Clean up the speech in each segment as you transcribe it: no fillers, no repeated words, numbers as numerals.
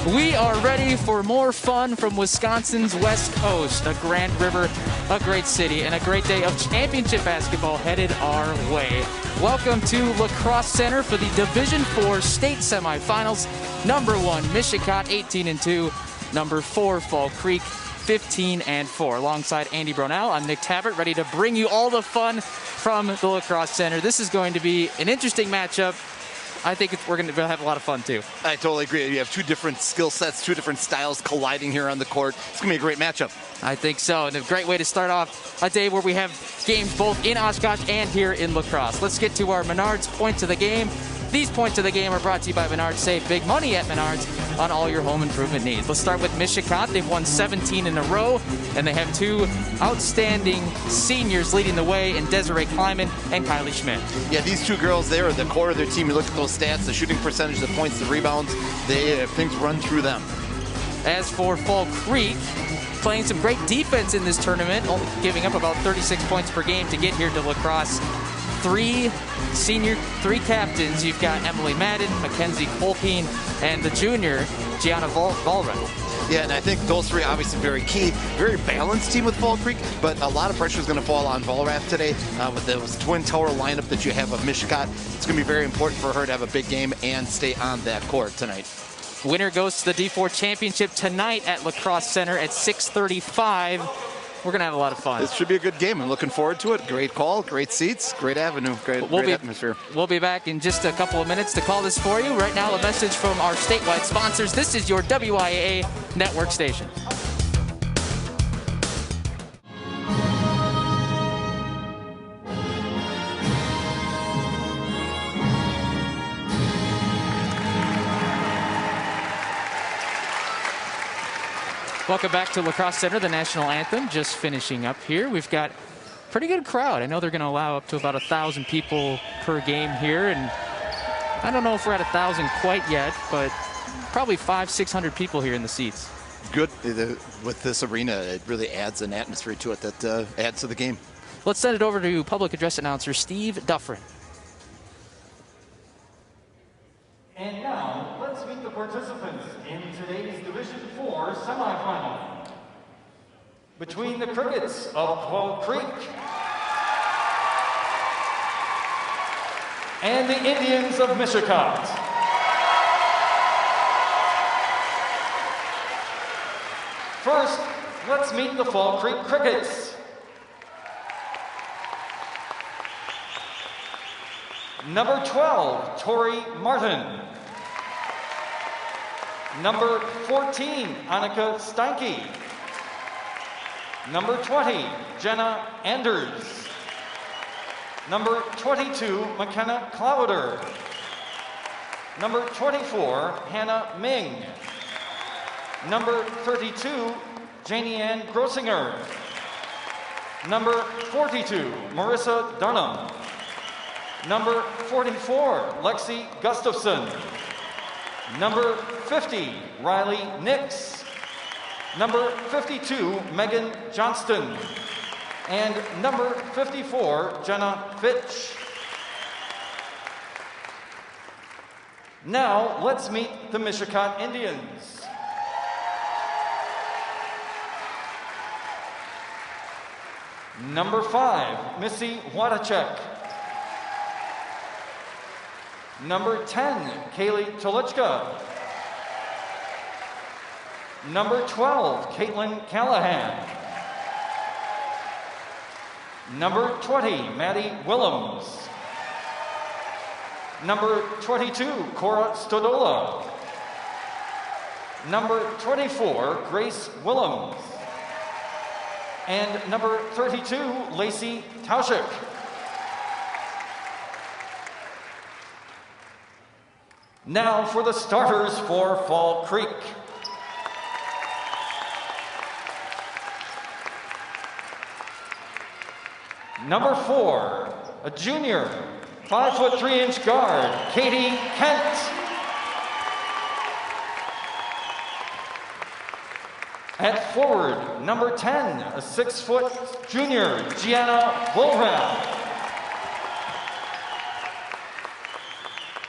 We are ready for more fun from Wisconsin's West Coast, a Grand River, a great city, and a great day of championship basketball headed our way. Welcome to Lacrosse Center for the Division IV state semifinals. Number 1, Mischot 18-2. Number 4, Fall Creek 15-4. Alongside Andy Brownell, I'm Nick Tabbert, ready to bring you all the fun from the Lacrosse Center. This is going to be an interesting matchup. I think we're going to have a lot of fun, too. I totally agree. You have two different skill sets, two different styles colliding here on the court. It's going to be a great matchup. I think so, and a great way to start off a day where we have games both in Oshkosh and here in La Crosse. Let's get to our Menards points of the game. These points of the game are brought to you by Menards. Save big money at Menards on all your home improvement needs. Let's start with Mischot. They've won 17 in a row, and they have two outstanding seniors leading the way in Desiree Kleiman and Kylie Schmidt. Yeah, these two girls there are the core of their team. You look at those stats, the shooting percentage, the points, the rebounds, things run through them. As for Fall Creek, playing some great defense in this tournament, only giving up about 36 points per game to get here to La Crosse. Three captains. You've got Emily Madden, Mackenzie Colpine, and the junior, Gianna Volren. Yeah, and I think those three obviously very key. Very balanced team with Fall Creek, but a lot of pressure is going to fall on Volrath today with those twin tower lineup that you have of Mischot. It's going to be very important for her to have a big game and stay on that court tonight. Winner goes to the D4 Championship tonight at Lacrosse Center at 6:35. We're going to have a lot of fun. This should be a good game. I'm looking forward to it. Great call, great seats, great avenue, great atmosphere. We'll be back in just a couple of minutes to call this for you. Right now, a message from our statewide sponsors. This is your WIAA network station. Welcome back to Lacrosse Center, the national anthem just finishing up here. We've got a pretty good crowd. I know they're going to allow up to about 1,000 people per game here, and I don't know if we're at 1,000 quite yet, but probably 500-600 people here in the seats. Good. With this arena, it really adds an atmosphere to it that adds to the game. Let's send it over to public address announcer Steve Duffrin. And now, let's meet the participants in today's Division IV semifinal. Between the Crickets of Fall Creek and the Indians of Mischot. First, let's meet the Fall Creek Crickets. Number 12, Tori Martin. Number 14, Annika Steinke. Number 20, Jenna Anders. Number 22, McKenna Clowder. Number 24, Hannah Ming. Number 32, Janie Ann Grossinger. Number 42, Marissa Dunham. Number 44, Lexi Gustafson. Number 50, Riley Nix. Number 52, Megan Johnston. And number 54, Jenna Fitch. Now, let's meet the Mischot Indians. Number 5, Missy Wadachek. Number 10, Kaylee Tolichka. Number 12, Caitlin Callahan. Number 20, Maddie Willems. Number 22, Cora Stodola. Number 24, Grace Willems. And number 32, Lacey Tauschik. Now for the starters for Fall Creek. Number 4, a junior, 5'3" guard, Katie Kent. At forward, number 10, a 6' junior, Gianna Volrath.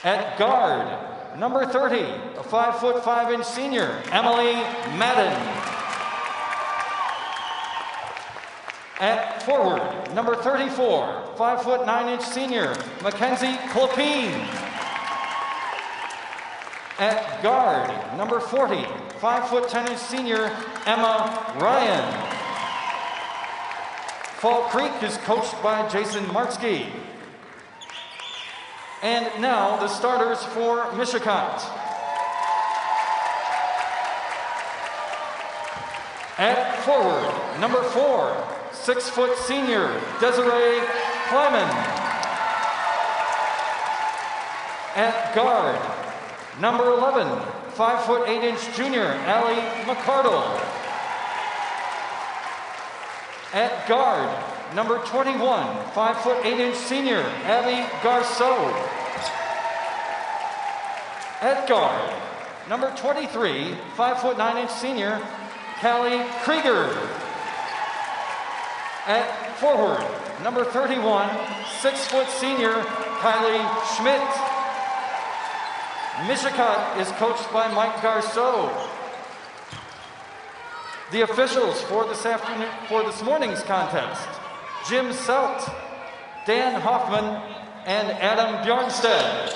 At guard, number 30, a 5'5" senior, Emily Madden. At forward, number 34, 5'9" senior, Mackenzie Clopine. At guard, number 40, 5'10" senior, Emma Ryan. Fall Creek is coached by Jason Marksky. And now the starters for Mischot. At forward, number 4, 6' senior, Desiree Kleiman. At guard, number 11, 5'8" junior, Allie McCardle. At guard, number 21, 5'8" senior, Abby Garceau. At guard, number 23, 5'9" senior, Callie Krieger. At forward, number 31, 6' senior, Kylie Schmidt. Mischot is coached by Mike Garceau. The officials for this morning's contest: Jim Selt, Dan Hoffman, and Adam Bjornstead.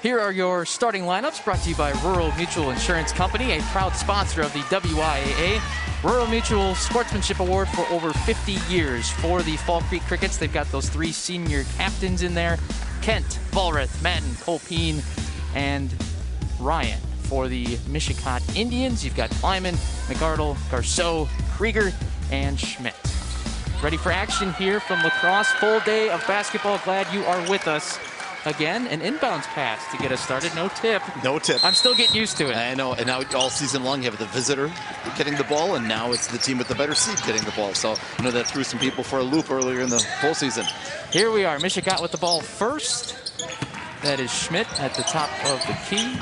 Here are your starting lineups, brought to you by Rural Mutual Insurance Company, a proud sponsor of the WIAA. Rural Mutual Sportsmanship Award for over 50 years for the Fall Creek Crickets. They've got those 3 senior captains in there: Kent, Vollrath, Madden, Colpine, and Ryan. For the Mischot Indians, you've got Kleiman, McArdle, Garceau, Krieger, and Schmidt. Ready for action here from La Crosse. Full day of basketball. Glad you are with us. Again, an inbounds pass to get us started. No tip. No tip. I'm still getting used to it. I know, and now all season long you have the visitor getting the ball, and now it's the team with the better seed getting the ball. So, you know, that threw some people for a loop earlier in the postseason. Here we are. Mischot with the ball first. That is Schmidt at the top of the key.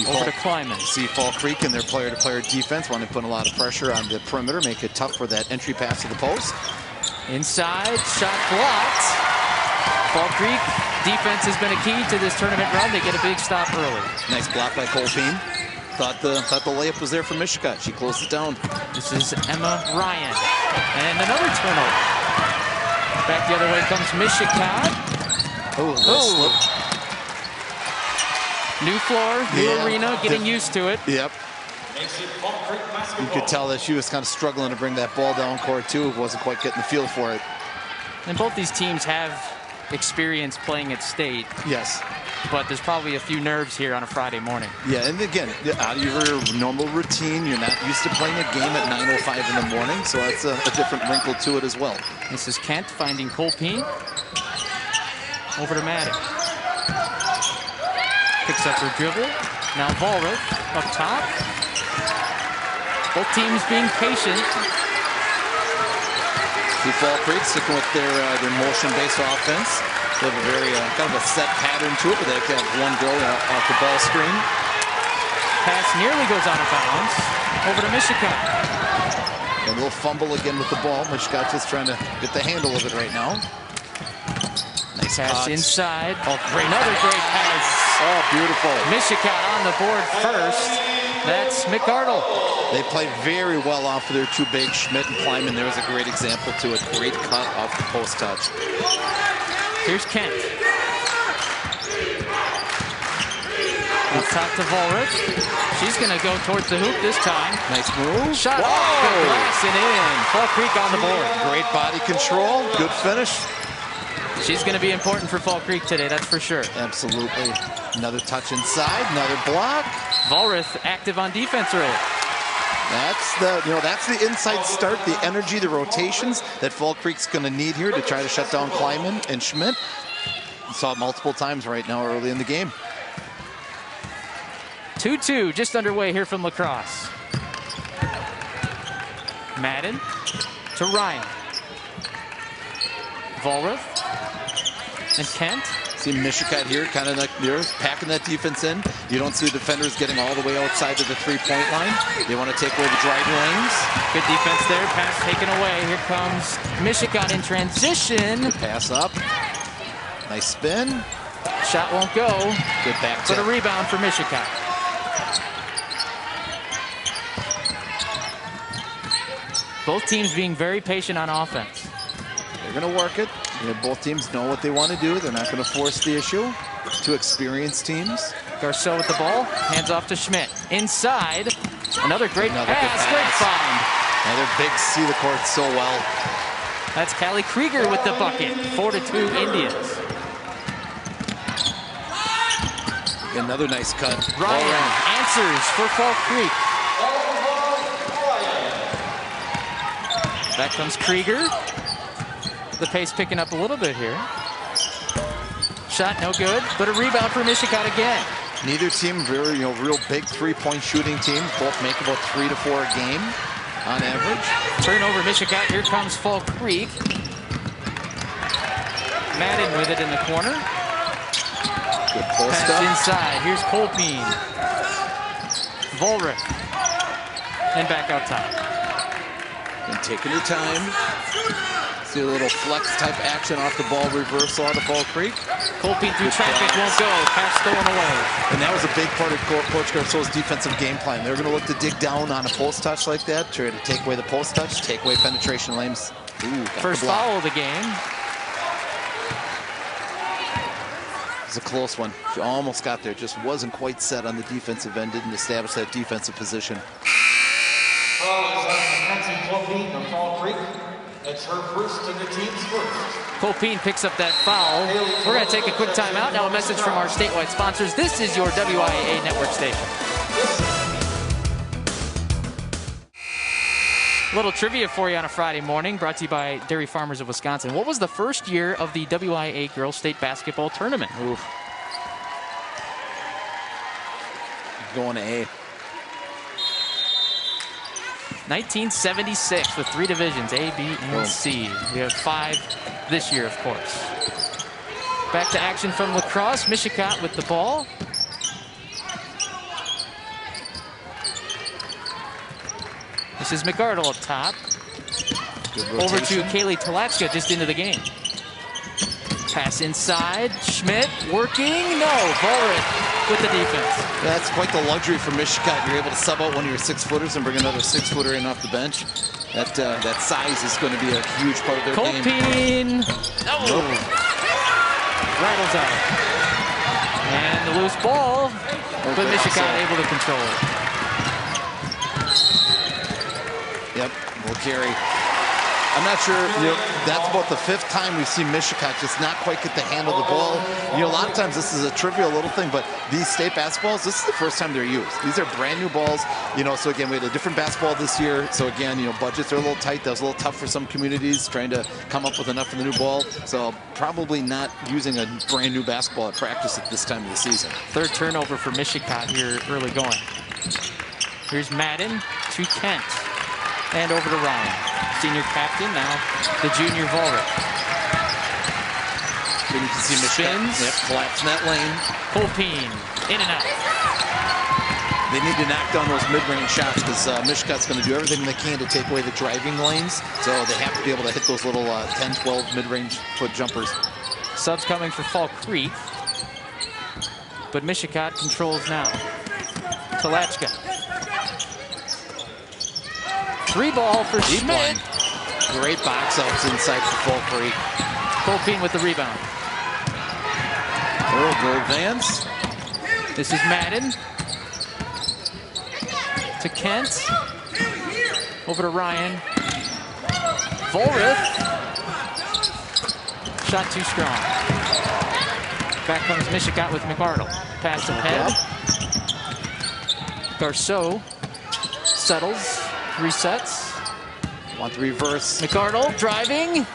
Over to Kleiman. See Fall Creek in their player-to-player defense, want to put a lot of pressure on the perimeter, make it tough for that entry pass to the post. Inside, shot blocked. Fall Creek defense has been a key to this tournament run. They get a big stop early. Nice block by Colpine. Thought the layup was there for Mischot. She closed it down. This is Emma Ryan. And another turnover. Back the other way comes Mischot. Slip. New floor, new arena, getting used to it. Yep. You could tell that she was kind of struggling to bring that ball down court too. Wasn't quite getting the feel for it. And both these teams have experience playing at state. Yes. But there's probably a few nerves here on a Friday morning. Yeah, and again, out of your normal routine, you're not used to playing a game at 9:05 in the morning, so that's a different wrinkle to it as well. This is Kent finding Colpine. Over to Madden. Picks up her dribble. Now Vollrath up top. Both teams being patient. The Fall Creek sticking with their motion-based offense. They have a very kind of a set pattern to it, but they have to have one go off the ball screen. Pass nearly goes out of bounds. Over to Mischot. A little fumble again with the ball. Mischot just trying to get the handle of it right now. Nice pass inside. Oh, great. Another great pass. Oh, beautiful. Mischot on the board first. That's McArdle. They played very well off of their 2 big, Schmidt and Kleiman. There was a great example to it. Great cut off the post touch. Here's Kent. Up top to Vollrath. She's going to go towards the hoop this time. Nice move. Shot off the glass and in. Fall Creek on the board. Great body control. Good finish. She's going to be important for Fall Creek today, that's for sure. Absolutely. Another touch inside, another block. Vollrath active on defense early. That's the inside start, the energy, the rotations that Fall Creek's going to need here to try to shut down Kleiman and Schmidt. We saw it multiple times right now early in the game. 2-2 just underway here from La Crosse. Madden to Ryan. Vollrath and Kent. See Mischot here, kind of like they're packing that defense in. You don't see the defenders getting all the way outside of the 3-point line. They want to take away the driving lanes. Good defense there. Pass taken away. Here comes Mischot in transition. Pass up. Nice spin. Shot won't go. Good back But tip. a rebound for Mischot. Both teams being very patient on offense. They're going to work it. Both teams know what they want to do. They're not going to force the issue. Two experienced teams. Garceau with the ball. Hands off to Schmidt. Inside. Another great Another pass. good Great pass. find. Another big see the court so well. That's Callie Krieger with the bucket. 4-2 Indians. Another nice cut. Ryan answers for Fall Creek. Back comes Krieger. The pace picking up a little bit here. Shot no good, but a rebound for Mischot again. Neither team very, real big three-point shooting teams. Both make about 3 to 4 a game on average. Turnover Mischot. Here comes Fall Creek. Madden with it in the corner. Good post Pass up. inside. Here's Kolpin. Volrich. And back out top. And taking the time. See a little flex type action off the ball reversal out of Fall Creek. Kolpin through Good traffic, pass. won't go. Pass stolen away. And that was a big part of Coach Garceau's defensive game plan. They're going to look to dig down on a post touch like that, try to take away the post touch, take away penetration lanes. Ooh, got First the block. foul of the game. It was a close one. She almost got there, just wasn't quite set on the defensive end, didn't establish that defensive position. Kolpin of Fall Creek. It's her first and the team's first. Kolpin picks up that foul. We're going to take a quick timeout. Now a message from our statewide sponsors. This is your WIAA network station. A little trivia for you on a Friday morning, brought to you by Dairy Farmers of Wisconsin. What was the first year of the WIAA Girls State Basketball Tournament? Oof. Going to A. 1976 with 3 divisions, A, B, and C. We have 5 this year, of course. Back to action from lacrosse. Mischot with the ball. This is McArdle up top. Over to Kaylee Talachka just into the game. Pass inside. Schmidt working. No. Volrich with the defense. That's quite the luxury for Mischot. You're able to sub out one of your 6-footers and bring another 6-footer in off the bench. That size is going to be a huge part of their game. Kolpin. No. Rattles out. And the loose ball. But Mischot able to control it. Yep, will carry. I'm not sure, that's about the 5th time we've seen Mischot just not quite get the handle of the ball. A lot of times this is a trivial little thing, but these state basketballs, this is the first time they're used. These are brand new balls, so again, we had a different basketball this year. So again, budgets are a little tight. That was a little tough for some communities trying to come up with enough for the new ball. So probably not using a brand new basketball at practice at this time of the season. 3rd turnover for Mischot here early going. Here's Madden to Kent. And over to Ryan. Senior captain, now the junior Volrich. Then you can see Mischot collapse in that lane. Kolpin, in and out. They need to knock down those mid-range shots because Mischot's going to do everything they can to take away the driving lanes. So they have to be able to hit those little 10, 12 mid-range foot jumpers. Subs coming for Fall Creek. But Mischot controls now. Talachka. 3 ball for Schmidt. Great box outs inside for Fall Creek. Kolpin with the rebound. Go advance. This is Madden. To Kent. Over to Ryan. Volrich. Shot too strong. Back comes Mischot with McArdle. Pass ahead. Garceau settles. Resets. Want the reverse. McArdle driving.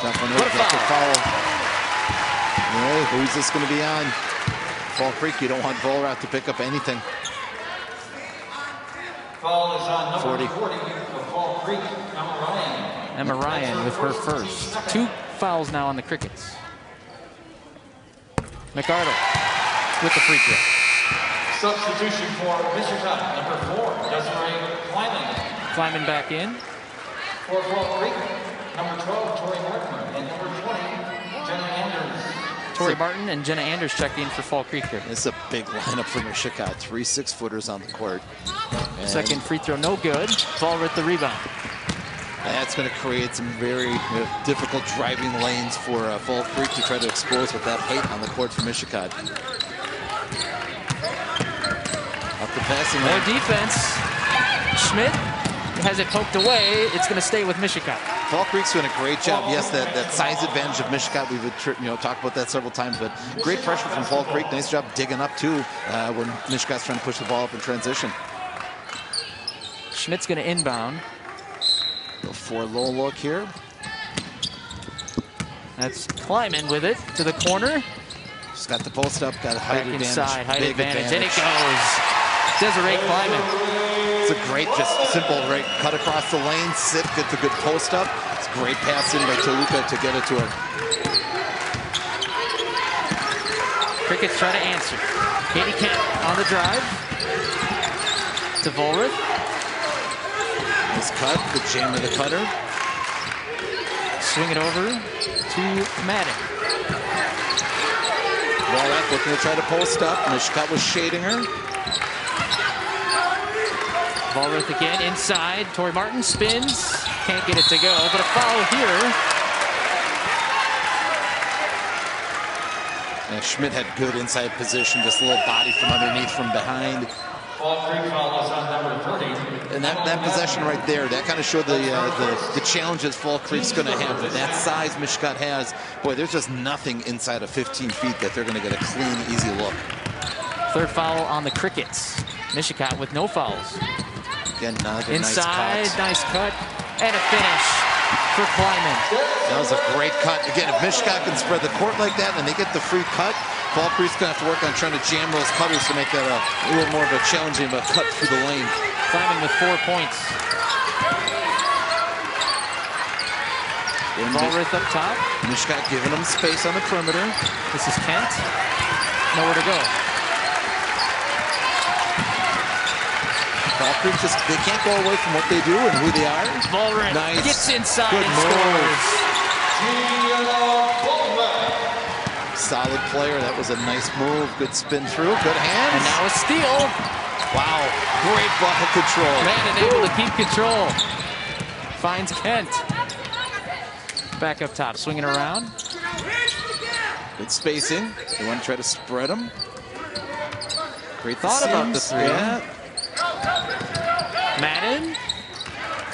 Definitely What a foul. Hey, who's this going to be on? Fall Creek, you don't want Volrath to pick up anything. Foul is on number 40 of Fall Creek, Emma Ryan. Emma Ryan with her first. 2 fouls now on the Crickets. McArdle with the free throw. Substitution for Mischot, number 4, Desiree Kleiman. Kleiman back in. For Fall Creek, number 12, Tori Mortimer, and number 20, Jenny Anders. Tori Martin and Jenna Anders checked in for Fall Creek here. This is a big lineup for Mischot. 3 6-footers on the court. And second free throw, no good. Vollrath the rebound. That's going to create some very difficult driving lanes for Fall Creek to try to expose with that height on the court for Mischot. Up the passing More lane. defense. Schmidt has it poked away. It's going to stay with Mischot. Fall Creek's doing a great job. Yes, that size advantage of Mischot, we've talked about that several times, but great pressure from Fall Creek. Nice job digging up too when Mischot's trying to push the ball up in transition. Schmidt's going to inbound. Go for a low look here. That's Kleiman with it to the corner. Just got the post up, got a height advantage. Inside, height big advantage, and it goes. Desiree Kleiman. It's a great, just simple, right, cut across the lane, sit, get the good post up. It's a great pass in by Toluca to get it to her. Crickets try to answer. Katie Kent on the drive. To Vollrath. Nice cut, good jam of the cutter. Swing it over to Madden. Vollrath looking to try to post up. Mischot was shading her. Vollrath again inside. Tori Martin spins. Can't get it to go, but a foul here. Yeah, Schmidt had good inside position, just a little body from underneath, from behind. And that possession right there, that kind of showed the challenges Fall Creek's going to have. With that size Mischot has, boy, there's just nothing inside of 15 feet that they're going to get a clean, easy look. Third foul on the Crickets. Mischot with no fouls. Again, another inside, nice cut. And a finish for Kleiman. That was a great cut. Again, if Mischot can spread the court like that and they get the free cut, Fall Creek's going to have to work on trying to jam those cutters to make that a little more of a challenging of a cut through the lane. Kleiman with 4 points. Vollrath up top. Mischot giving them space on the perimeter. This is Kent. Nowhere to go. Fall Creek just, they can't go away from what they do and who they are. Vollrath nice. Gets inside good and move. Scores. Solid player. That was a nice move. Good spin through. Good hands. And now a steal. Wow. Great ball control. Man, able to keep control. Finds Kent. Back up top, swinging around. Good spacing. They want to try to spread them. Great thought about the three. Yeah. Madden.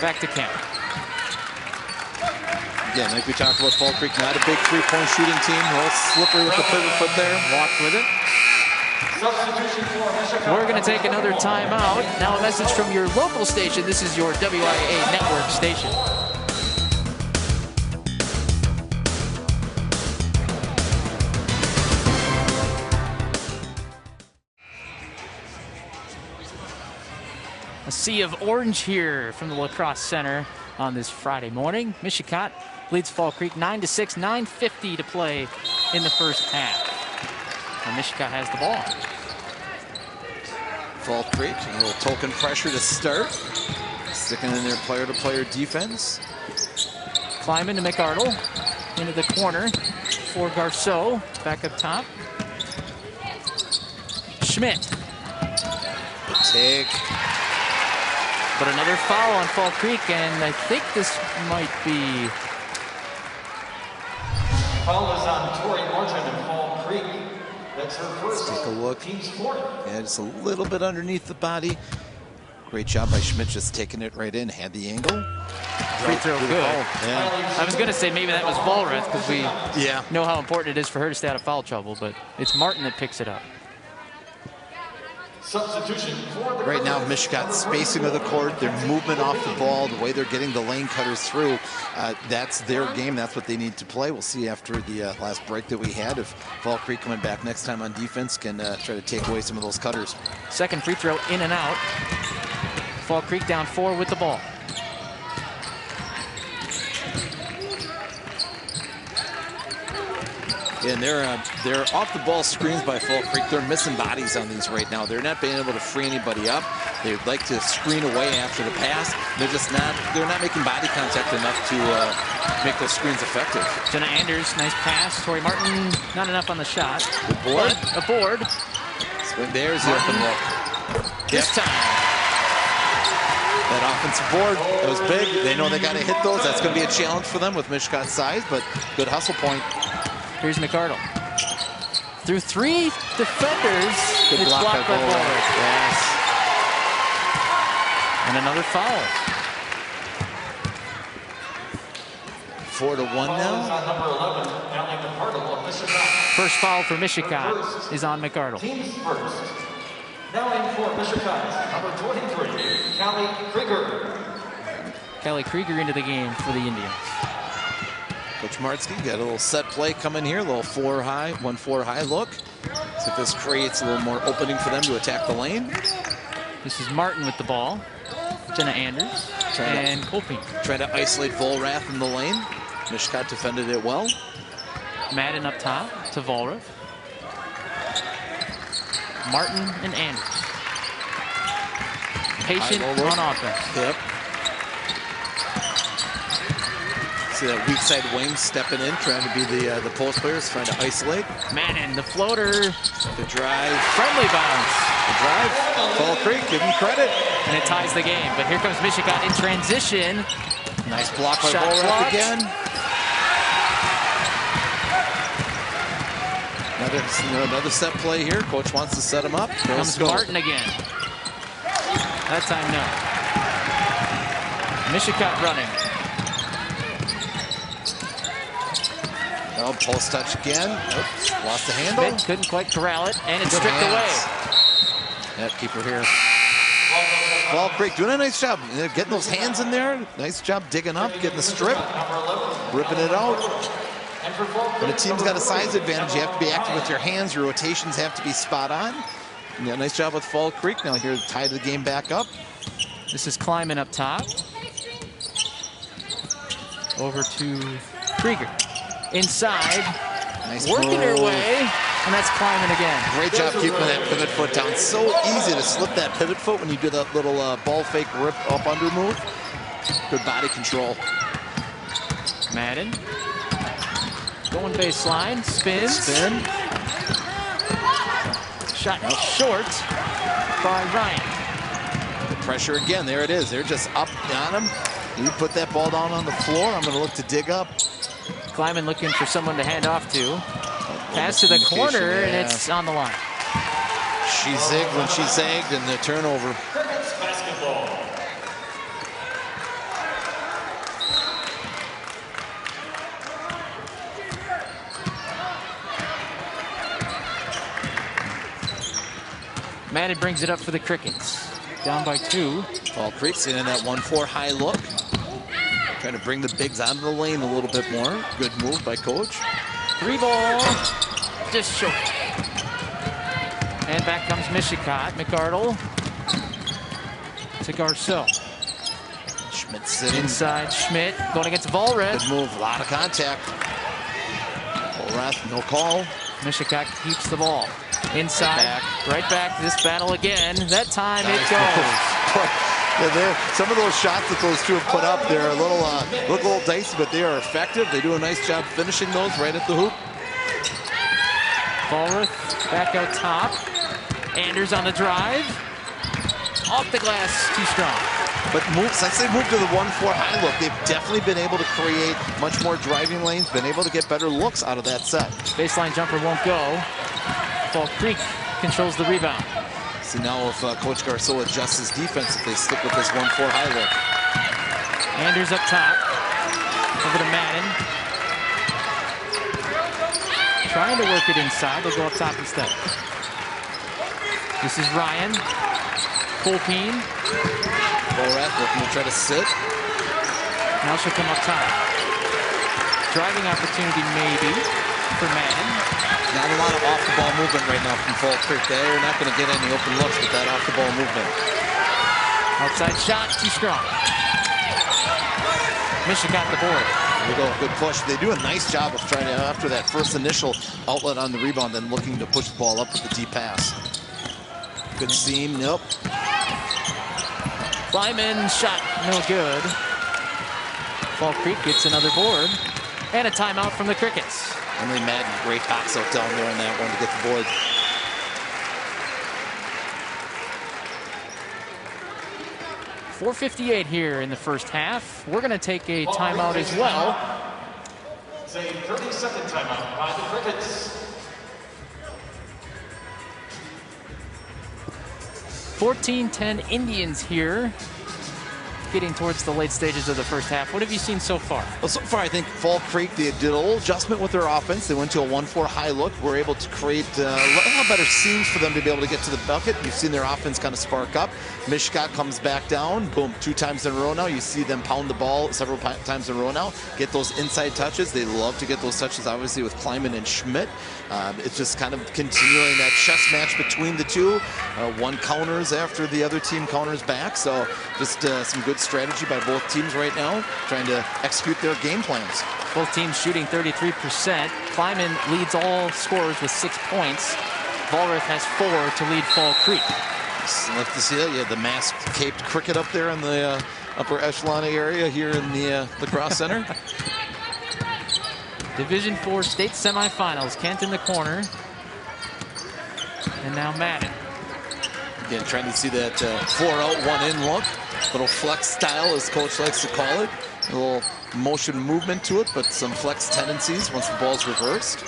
Back to Kent. Again, like we talked about, Fall Creek, not a big three-point shooting team. A little slippery with the pivot foot there. Walked with it. We're going to take another timeout. Now a message from your local station. This is your WIA network station. A sea of orange here from the Lacrosse Center on this Friday morning. Mischot leads Fall Creek 9-6, 9:50 to play in the first half. And Mischot has the ball. Fall Creek, a little token pressure to start. Sticking in their player-to-player defense. Kleiman to McArdle. Into the corner for Garceau. Back up top. Schmidt. The take. But another foul on Fall Creek, and I think this might be... Foul is on Tori Martin of Fall Creek. That's her first. Let's take a look. Team's fourth. Yeah, just a little bit underneath the body. Great job by Schmidt just taking it right in. Had the angle. Free throw good. Yeah. I was going to say maybe that was Vollrath because we Yeah. know how important it is for her to stay out of foul trouble, but it's Martin that picks it up. Substitution for the Right now, Mischot spacing of the court, their movement off the ball, the way they're getting the lane cutters through, that's their game. That's what they need to play. We'll see after the last break that we had if Fall Creek coming back next time on defense can try to take away some of those cutters. Second free throw in and out. Fall Creek down 4 with the ball. And they're off the ball screens by Fall Creek. They're missing bodies on these right now. They're not being able to free anybody up. They'd like to screen away after the pass. They're not making body contact enough to make those screens effective. Jenna Anders, nice pass. Tori Martin, not enough on the shot. Good board. A board. Swing, there's the open look. This time. That offensive board, that was big. They know they got to hit those. That's going to be a challenge for them with Mischot's size, but good hustle point. Here's McArdle. Through 3 defenders, good it's block blocked by Bowler. Yes. And another foul. 4-1 now. First foul for Mischot is on McArdle. Teams first. Now in for Mischot, number 23, Callie Krieger. Kelly Krieger into the game for the Indians. Coach Martzke got a little set play coming here, a little 4 high, 1-4 high look. See if this creates a little more opening for them to attack the lane. This is Martin with the ball. Jenna Anders and Colping. Trying to isolate Volrath in the lane. Mischot defended it well. Madden up top to Volrath. Martin and Anders. Patient on offense. Yep. See that weak side wing stepping in, trying to be the post players, trying to isolate. Madden, the floater. The drive. Friendly bounce. The drive. Fall Creek, give him credit. And it ties the game. But here comes Mischot in transition. Nice block by Shot Volrath again. Another set play here. Coach wants to set him up. Comes Martin again. That time, no. Mischot running. Oh, post touch again. Oops, lost the handle. Schmidt couldn't quite corral it, and it's stripped away. Yep, keeper here. Fall Creek doing a nice job. Getting those hands in there. Nice job digging up, getting the strip, ripping it out. When a team's got a size advantage, you have to be active with your hands. Your rotations have to be spot on. Yeah, nice job with Fall Creek. Now here, tie the game back up. This is Kleiman up top. Over to Krieger. Inside. Nice working her way. And that's Kleiman again. Great job keeping that pivot foot down. So easy to slip that pivot foot when you do that little ball fake rip up under move. Good body control. Madden. Going baseline. Spins. Spin. Shot short by Ryan. The pressure again. There it is. They're just up on him. You put that ball down on the floor. I'm going to look to dig up. Kleiman looking for someone to hand off to. Pass to the corner, and it's on the line. She zigged when she zagged, and the turnover. Madden brings it up for the Crickets. Down by 2. Fall Creek in that 1-4 high look. Trying to bring the bigs onto the lane a little bit more. Good move by Coach. 3 ball, just short. And back comes Mischot. McArdle to Garceau. Schmidt sitting. Inside, Schmidt going against Volrath. Good move, a lot of contact. Volrath, no call. Mischot keeps the ball. Inside, right back. This battle again. That time it goes. Yeah, some of those shots that those two have put up, they're look a little dicey, but they are effective. They do a nice job finishing those right at the hoop. Volrath back out top. Anders on the drive. Off the glass, too strong. But since they moved to the 1-4 high look, they've definitely been able to create much more driving lanes, been able to get better looks out of that set. Baseline jumper won't go. Fall Creek controls the rebound. See now if Coach Garceau adjusts his defense, if they stick with this 1-4 high look. Anders up top. Over to Madden. Trying to work it inside. They'll go up top instead. This is Ryan. Colpeen. Volrath looking to try to sit. Now she'll come up top. Driving opportunity maybe for Madden. Not a lot of off-the-ball movement right now from Fall Creek. They're not going to get any open looks with that off-the-ball movement. Outside shot, too strong. Mischot got the board. There you go, good push. They do a nice job of trying to, after that first initial outlet on the rebound, then looking to push the ball up with the deep pass. Good seam, nope. Kleiman shot, no good. Fall Creek gets another board. And a timeout from the Crickets. Emily Madden, great box out down there on that one to get the board. .458 here in the first half. We're going to take a timeout as well. It's a 30-second timeout by the Crickets. 14-10 Indians here, getting towards the late stages of the first half. What have you seen so far? Well, so far, I think Fall Creek, they did a little adjustment with their offense. They went to a 1-4 high look. Were able to create a lot better seams for them to be able to get to the bucket. You've seen their offense kind of spark up. Mischot comes back down. Boom, 2 times in a row now. You see them pound the ball several times in a row now. Get those inside touches. They love to get those touches, obviously, with Kleiman and Schmidt. It's just kind of continuing that chess match between the two. One counters after the other team counters back. So just some good strategy by both teams right now, trying to execute their game plans. Both teams shooting 33%. Kleiman leads all scorers with 6 points. Vollrath has 4 to lead Fall Creek. Love to see it. Yeah, the masked caped cricket up there in the upper echelon area here in the lacrosse center. Division IV state semifinals. Kent in the corner. And now Madden. Again, trying to see that 4-out, 1-in look. Little flex style, as coach likes to call it. A little motion movement to it, but some flex tendencies once the ball's reversed.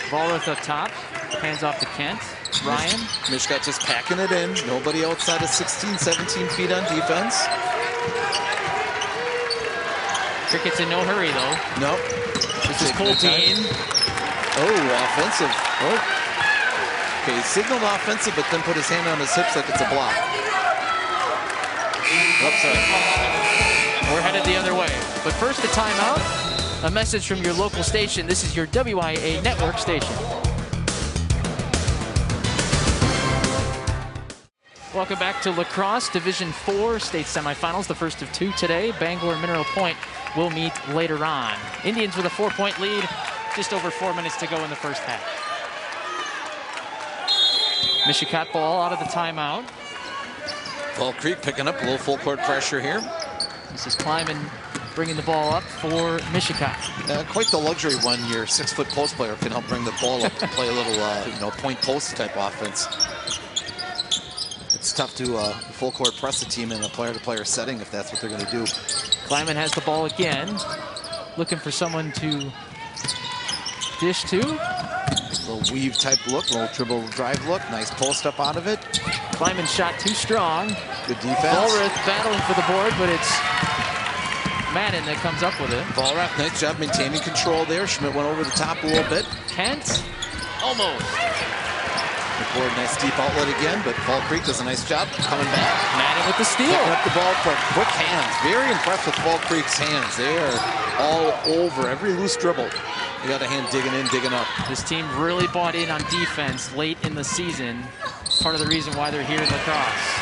Vollrath up top. Hands off to Kent. Ryan. Mischot just packing it in. Nobody outside of 16, 17 feet on defense. Crickets in no hurry, though. Nope. This is Colteen. Oh, offensive. Oh. Okay, he signaled offensive, but then put his hand on his hips like it's a block. Oops, sorry. We're headed the other way. But first, a timeout. A message from your local station. This is your WIA network station. Welcome back to lacrosse Division IV state semifinals, the first of 2 today. Bangor and Mineral Point will meet later on. Indians with a 4-point lead, just over 4 minutes to go in the first half. Mischot ball out of the timeout. Fall Creek picking up a little full court pressure here. This is Kleiman bringing the ball up for Mischot. Quite the luxury when your 6-foot post player can help bring the ball up and play a little, point post type offense. It's tough to full court press a team in a player-to-player setting if that's what they're going to do. Kleiman has the ball again, looking for someone to dish to. A little weave type look, little dribble drive look. Nice post up out of it. Kleiman shot too strong. Good defense. Vollrath battling for the board, but it's Madden that comes up with it. Vollrath, nice job maintaining control there. Schmidt went over the top a little bit. Kent, almost. The board, nice deep outlet again, but Fall Creek does a nice job coming back. Madden with the steal. Picking up the ball for quick hands. Very impressed with Fall Creek's hands. They are all over every loose dribble. You got a hand digging in, digging up. This team really bought in on defense late in the season. Part of the reason why they're here in lacrosse.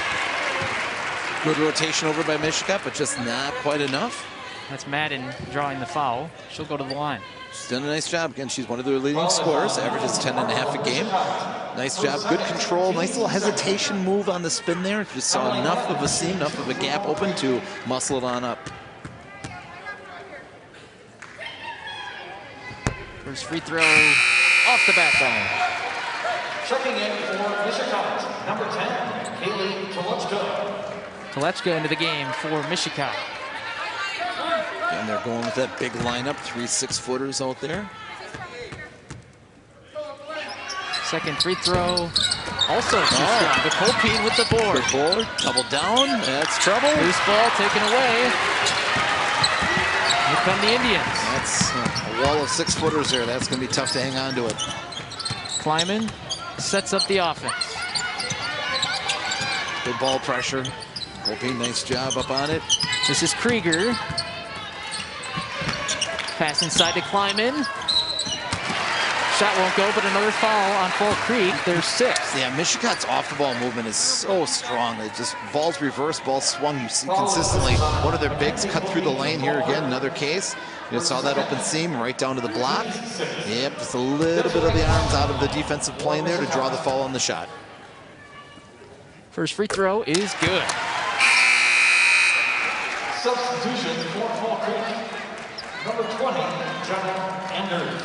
Good rotation over by Mischot, but just not quite enough. That's Madden drawing the foul. She'll go to the line. She's done a nice job. Again, she's one of their leading scorers. Averages 10.5 a game. Nice job, good control. Nice little hesitation move on the spin there. Just saw enough of a seam, enough of a gap open to muscle it on up. First free throw off the backbone. Checking in for Mischot, number 10, Kaylee Telechka. Telechka into the game for Mischot. And they're going with that big lineup, 3 6-footers out there. Second free throw, also too strong. But Colpeen with the board. Good board, double down, that's trouble. Loose ball taken away. Here come the Indians. That's a wall of 6-footers there. That's going to be tough to hang on to it. Kleiman sets up the offense. Good ball pressure. Colpeen, nice job up on it. This is Krieger. Pass inside to Kleiman. Shot won't go, but another foul on Fall Creek. There's 6. Yeah, Mischot's off-the-ball movement is so strong. It just balls reversed, balls swung. You see consistently one of their bigs cut through the lane here again. Another case. You saw that open seam right down to the block. Yep, just a little bit of the arms out of the defensive plane there to draw the foul on the shot. First free throw is good. Substitution for Fall Creek. Number 20, John Anders.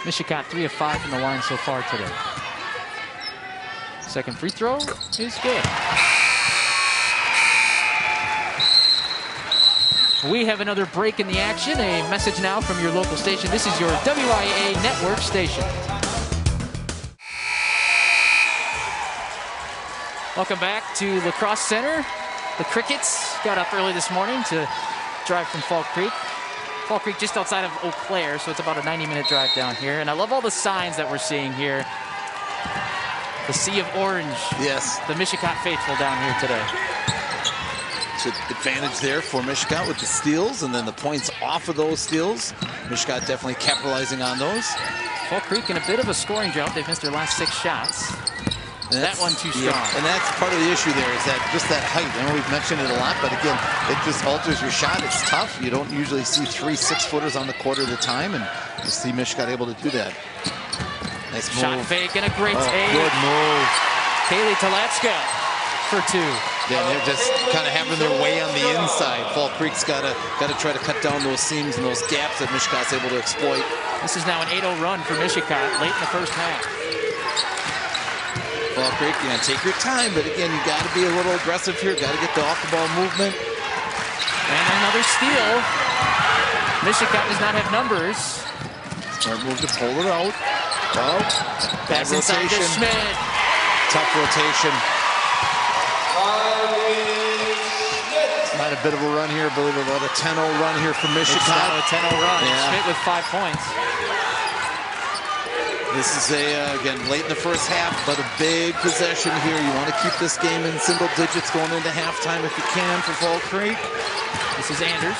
Mischot 3 of 5 from the line so far today. Second free throw is good. We have another break in the action. A message now from your local station. This is your WIA network station. Welcome back to La Crosse Center. The Crickets got up early this morning to drive from Fall Creek. Fall Creek just outside of Eau Claire, so it's about a 90-minute drive down here. And I love all the signs that we're seeing here. The sea of orange. Yes. The Mischot faithful down here today. So advantage there for Mischot with the steals, and then the points off of those steals. Mischot definitely capitalizing on those. Fall Creek in a bit of a scoring drought. They've missed their last 6 shots. That one too strong. Yeah, and that's part of the issue there is that just that height. I know we've mentioned it a lot, but again, it just alters your shot. It's tough. You don't usually see 3 6-footers on the court at a time, and you see Mischot able to do that. Nice move. Shot fake and a great take. Good move. Kaylee Talatska for 2. Yeah, they're just kind of having their way on the inside. Fall Creek's got to try to cut down those seams and those gaps that Mischot's able to exploit. This is now an 8-0 run for Mischot late in the first half. Fall Creek, take your time, but again, you got to be a little aggressive here. Got to get the off-the-ball movement. And another steal. Mischot does not have numbers. Smart move to pull it out. Oh, pass inside to Schmidt. Tough rotation. Might a bit of a run here. I believe about a 10-0 run here for Mischot. It's now a 10-0 run. Yeah. Schmidt with 5 points. This is again, late in the first half, but a big possession here. You want to keep this game in single digits going into halftime if you can for Fall Creek. This is Anders.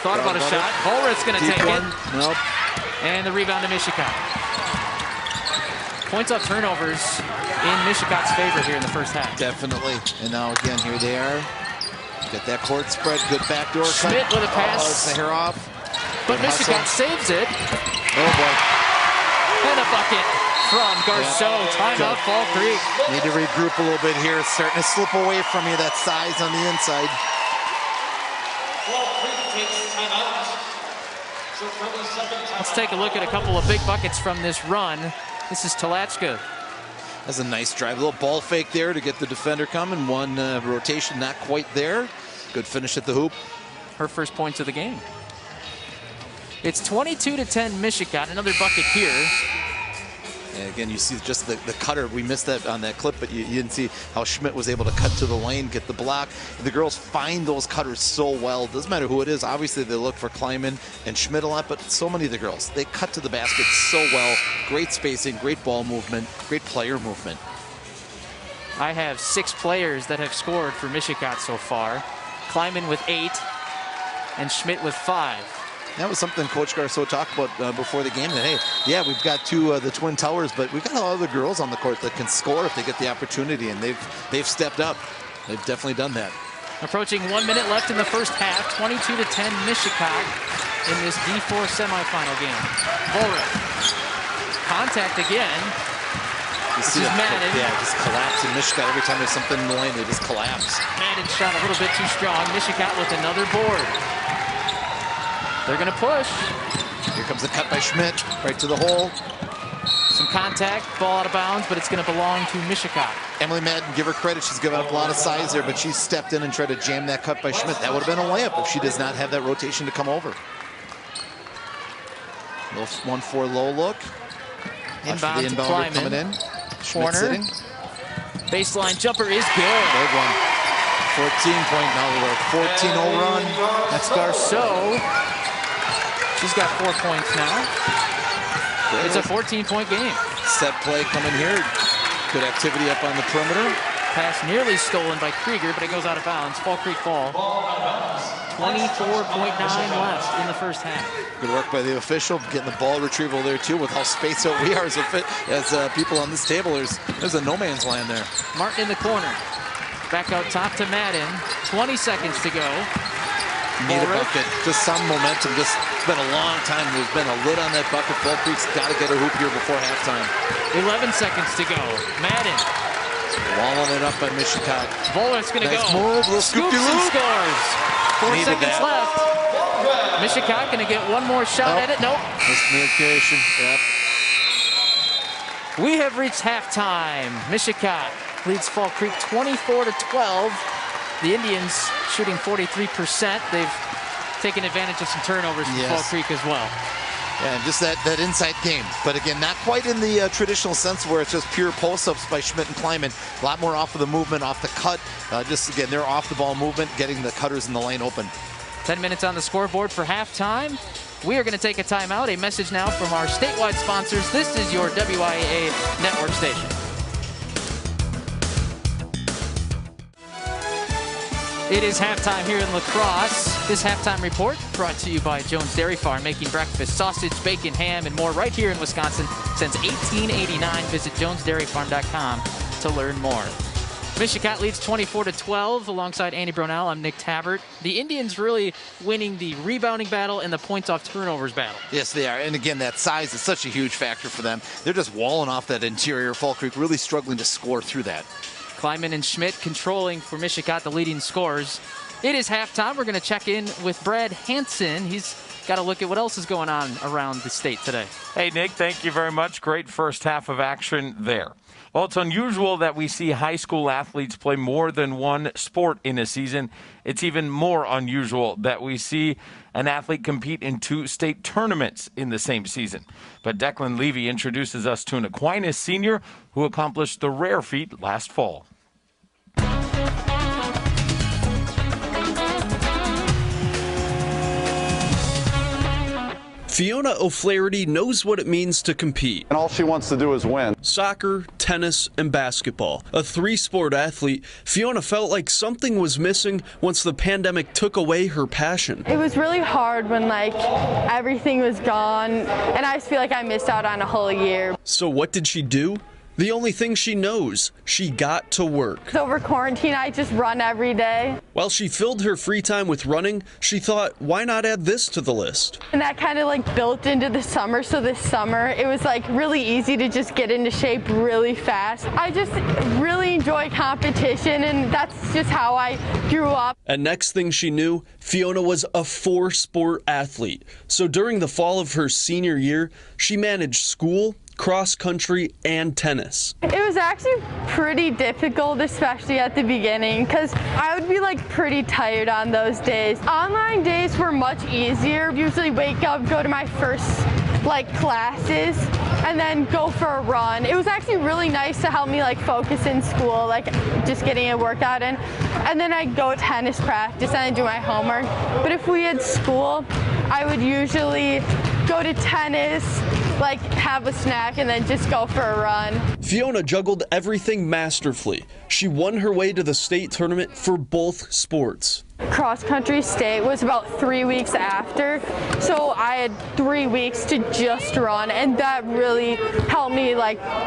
Thought about a shot. Holrath's going to take it. Nope. And the rebound to Mischot. Points off turnovers in Mischot's favor here in the first half. Definitely. And now again, here they are. Get that court spread. Good backdoor cut. Schmidt with a pass. It's the hair off. But Mischot saves it. Oh, boy. And a bucket from Garceau. Timeout, Fall Creek. Need to regroup a little bit here. It's starting to slip away from you, that size on the inside. Fall Creek takes timeout. So for the second timeout. Let's take a look at a couple of big buckets from this run. This is Talatska. That's a nice drive. A little ball fake there to get the defender coming. One rotation not quite there. Good finish at the hoop. Her first points of the game. It's 22-10 Mischot. Another bucket here. And again, you see just the cutter. We missed that on that clip, but you didn't see how Schmidt was able to cut to the lane, get the block. The girls find those cutters so well. Doesn't matter who it is. Obviously, they look for Kleiman and Schmidt a lot, but so many of the girls, they cut to the basket so well. Great spacing, great ball movement, great player movement. I have 6 players that have scored for Mischot so far. Kleiman with 8 and Schmidt with 5. That was something Coach Garceau talked about before the game, that, hey, yeah, we've got 2 the Twin Towers, but we've got a lot of other girls on the court that can score if they get the opportunity, and they've stepped up. They've definitely done that. Approaching 1 minute left in the first half, 22-10 Mischot in this D4 semifinal game. Holrath. Contact again. This is Madden. Yeah, just collapsing. Mischot, every time there's something in the lane, they just collapse. Madden shot a little bit too strong. Mischot with another board. They're going to push. Here comes the cut by Schmidt, right to the hole. Some contact, ball out of bounds, but it's going to belong to Mischot. Emily Madden, give her credit. She's given up a lot of size there, but she stepped in and tried to jam that cut by Schmidt. That would have been a layup if she does not have that rotation to come over. Little 1-4 low look. Inbound to Kleiman coming in. Schmidt sitting. Baseline jumper is good. Big one. 14-point now. 14-0 run. That's Garceau. She's got 4 points now. It's a 14-point game. Set play coming here. Good activity up on the perimeter. Pass nearly stolen by Krieger, but it goes out of bounds. Fall Creek ball. 24.9 left in the first half. Good work by the official, getting the ball retrieval there too. With how spaced out we are as people on this table, there's a no man's land there. Martin in the corner. Back out top to Madden. 20 seconds to go. Need a bucket. Just some momentum. It's been a long time. There's been a lid on that bucket. Fall Creek's got to get a hoop here before halftime. 11 seconds to go. Madden. Walling it up by Mischot. Volar's going to nice go. Move, little Scoops and scores. 4 seconds left. Mischot going to get one more shot at it. Nope. Miscommunication. Yep. We have reached halftime. Mischot leads Fall Creek 24-12. The Indians shooting 43%. They've taken advantage of some turnovers from Fall Creek as well. Yeah, and just that inside game. But again, not quite in the traditional sense where it's just pure post-ups by Schmidt and Kleiman. A lot more off of the movement, off the cut. Just, again, their off-the-ball movement, getting the cutters in the lane open. 10 minutes on the scoreboard for halftime. We are going to take a timeout. A message now from our statewide sponsors. This is your WIAA network station. It is halftime here in La Crosse. This halftime report brought to you by Jones Dairy Farm, making breakfast, sausage, bacon, ham, and more right here in Wisconsin since 1889. Visit jonesdairyfarm.com to learn more. Mischot leads 24-12 alongside Andy Brownell. I'm Nick Tabbert. The Indians really winning the rebounding battle and the points off turnovers battle. Yes, they are. And again, that size is such a huge factor for them. They're just walling off that interior. Fall Creek really struggling to score through that. Kleiman and Schmidt controlling for Mischot, the leading scorers. It is halftime. We're going to check in with Brad Hansen. He's got to look at what else is going on around the state today. Hey, Nick, thank you very much. Great first half of action there. Well, it's unusual that we see high school athletes play more than one sport in a season. It's even more unusual that we see an athlete compete in 2 state tournaments in the same season. But Declan Levy introduces us to an Aquinas senior who accomplished the rare feat last fall. Fiona O'Flaherty knows what it means to compete. And all she wants to do is win. Soccer, tennis, and basketball. A 3-sport athlete, Fiona felt like something was missing once the pandemic took away her passion. It was really hard when everything was gone, and I just feel like I missed out on a whole year. So what did she do? The only thing she knows, she got to work. Over quarantine, I just run every day. While she filled her free time with running, she thought, why not add this to the list? And that kind of built into the summer. So this summer, it was really easy to just get into shape really fast. I just really enjoy competition, and that's just how I grew up. And next thing she knew, Fiona was a 4-sport athlete. So during the fall of her senior year, she managed school, cross country, and tennis. It was actually pretty difficult, especially at the beginning, because I would be pretty tired on those days. Online days were much easier. Usually wake up, go to my first classes, and then go for a run. It was actually really nice to help me focus in school, just getting a workout in. And then I'd go to tennis practice and I'd do my homework. But if we had school, I would usually go to tennis, have a snack, and then just go for a run. Fiona juggled everything masterfully. She won her way to the state tournament for both sports. Cross country state was about 3 weeks after, so I had 3 weeks to just run, and that really helped me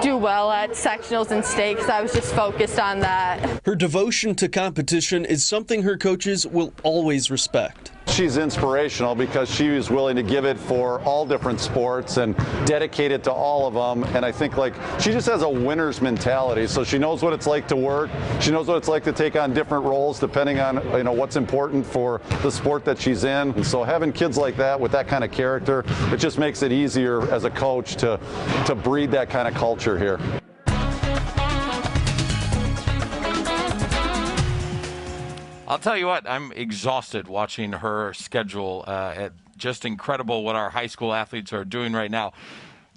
do well at sectionals and state because I was just focused on that. Her devotion to competition is something her coaches will always respect. She's inspirational because she was willing to give it for all different sports and dedicate it to all of them. And I think she just has a winner's mentality. So she knows what it's like to work. She knows what it's like to take on different roles depending on what's important for the sport that she's in. And so having kids like that with that kind of character, it just makes it easier as a coach to breed that kind of culture here. I'll tell you what, I'm exhausted watching her schedule. Just incredible what our high school athletes are doing right now.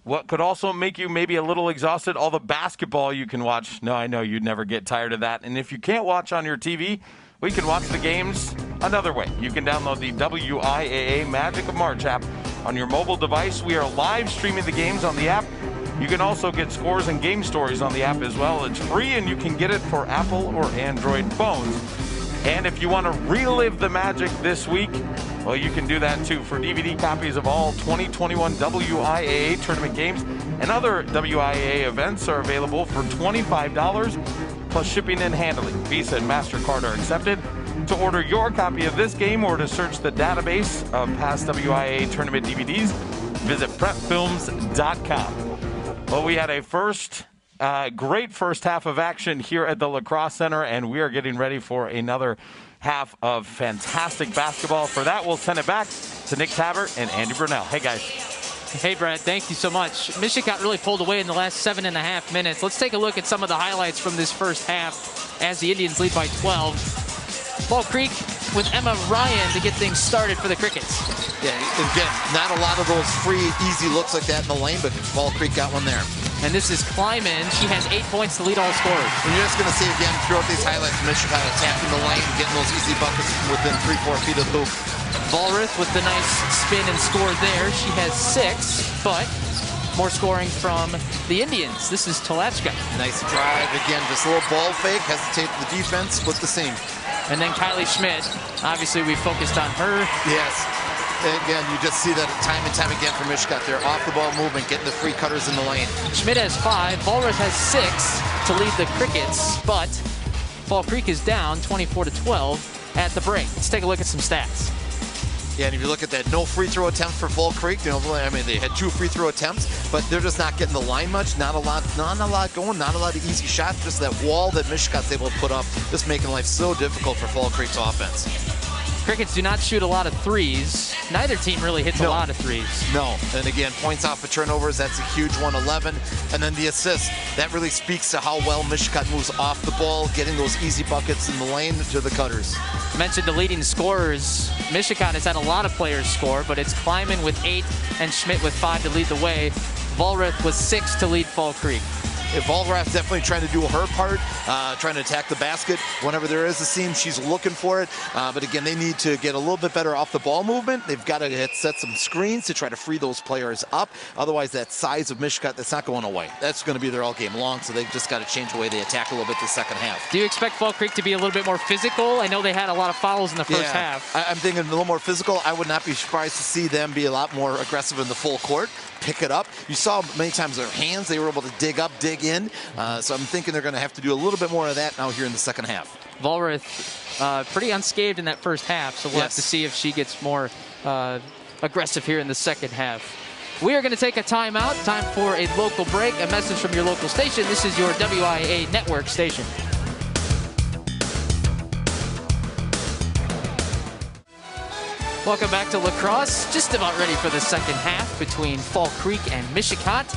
What could also make you maybe a little exhausted, all the basketball you can watch. No, I know you'd never get tired of that. And if you can't watch on your TV, we can watch the games another way. You can download the WIAA Magic of March app on your mobile device. We are live streaming the games on the app. You can also get scores and game stories on the app as well. It's free, and you can get it for Apple or Android phones. And if you want to relive the magic this week, well, you can do that too. For DVD copies of all 2021 WIAA tournament games and other WIAA events are available for $25 plus shipping and handling. Visa and MasterCard are accepted. To order your copy of this game or to search the database of past WIAA tournament DVDs, visit prepfilms.com. Well, we had a great first half of action here at the Lacrosse Center, and we are getting ready for another half of fantastic basketball. For that, we'll send it back to Nick Tabert and Andy Brunell. Hey, guys. Hey, Brad, thank you so much. Mischot really pulled away in the last 7.5 minutes. Let's take a look at some of the highlights from this first half as the Indians lead by 12. Fall Creek with Emma Ryan to get things started for the Crickets. Yeah, again, not a lot of those free, easy looks like that in the lane, but Fall Creek got one there. And this is Kleiman. She has 8 points to lead all scorers. And you're just going to see again throughout these highlights, Mischot attacking the lane, getting those easy buckets within 3-4 feet of the hoop. Vollrath with the nice spin and score there. She has 6, but more scoring from the Indians. This is Tolachka. Nice drive. Again, just a little ball fake, hesitate the defense, split the seam. And then Kylie Schmidt. Obviously, we focused on her. Yes. Again, you just see that time and time again from Mischot there. Off the ball movement, getting the free cutters in the lane. Schmidt has 5. Vollrath has 6 to lead the Crickets, but Fall Creek is down 24-12 at the break. Let's take a look at some stats. Yeah, and if you look at that, no free throw attempt for Fall Creek. You know, I mean, they had 2 free throw attempts, but they're just not getting the line much. Not a lot going, not a lot of easy shots. Just that wall that Mischot's able to put up, just making life so difficult for Fall Creek's offense. Crickets do not shoot a lot of threes. Neither team really hits a lot of threes. No, and again, points off of turnovers, that's a huge one, 11. And then the assist, that really speaks to how well Mischot moves off the ball, getting those easy buckets in the lane to the cutters. I mentioned the leading scorers. Mischot has had a lot of players score, but it's Kleiman with 8 and Schmidt with 5 to lead the way. Vollrath with 6 to lead Fall Creek. Vollrath definitely trying to do her part, trying to attack the basket. Whenever there is a seam, she's looking for it. But again, they need to get a little bit better off the ball movement. They've got to set some screens to try to free those players up. Otherwise, that size of Mischot, that's not going away. That's going to be there all game long, so they've just got to change the way they attack a little bit the second half. Do you expect Fall Creek to be a little bit more physical? I know they had a lot of fouls in the first half. I'm thinking a little more physical. I would not be surprised to see them be a lot more aggressive in the full court. Pick it up. You saw many times their hands, they were able to dig up, dig in. So I'm thinking they're going to have to do a little bit more of that now here in the second half. Vollrath pretty unscathed in that first half, so we'll have to see if she gets more aggressive here in the second half. We are going to take a timeout. Time for a local break. A message from your local station. This is your WIAA network station. Welcome back to lacrosse. Just about ready for the second half between Fall Creek and Mischot.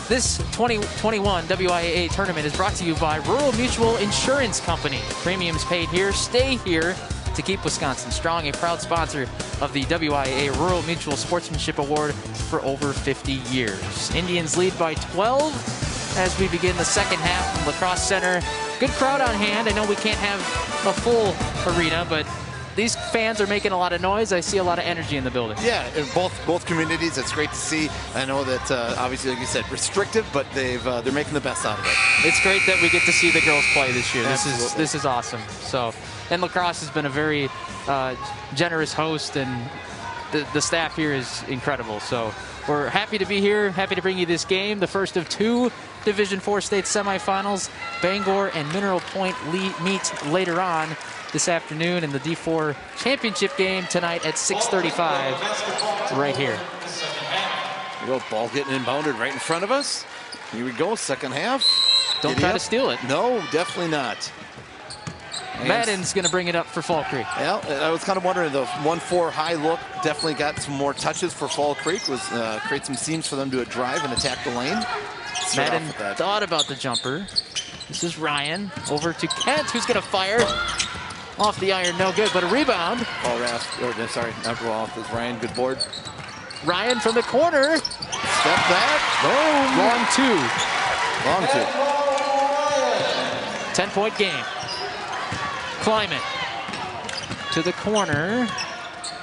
This 2021 WIAA tournament is brought to you by Rural Mutual Insurance Company. Premiums paid here, stay here to keep Wisconsin strong. A proud sponsor of the WIAA Rural Mutual Sportsmanship Award for over 50 years. Indians lead by 12 as we begin the second half from Lacrosse Center. Good crowd on hand. I know we can't have a full arena, but these fans are making a lot of noise. I see a lot of energy in the building. Yeah, in both communities, it's great to see. I know that obviously, like you said, restrictive, but they're making the best out of it. It's great that we get to see the girls play this year. This is awesome. So, and lacrosse has been a very generous host, and the staff here is incredible. So we're happy to be here. Happy to bring you this game, the first of 2 Division IV state semifinals. Bangor and Mineral Point meet later on this afternoon in the D4 championship game tonight at 6:35 right here. Here we go, ball getting inbounded right in front of us. Here we go, second half. Don't try to steal it. No, definitely not. Madden's going to bring it up for Fall Creek. Yeah, I was kind of wondering, the 1-4 high look definitely got some more touches for Fall Creek, was create some seams for them to drive and attack the lane. Madden thought about the jumper. This is Ryan over to Kent, who's going to fire. Off the iron, no good, but a rebound. Sorry, not go off. It's Ryan, good board. Ryan from the corner. Step back. Boom. Long two. 10-point game. Kleiman to the corner.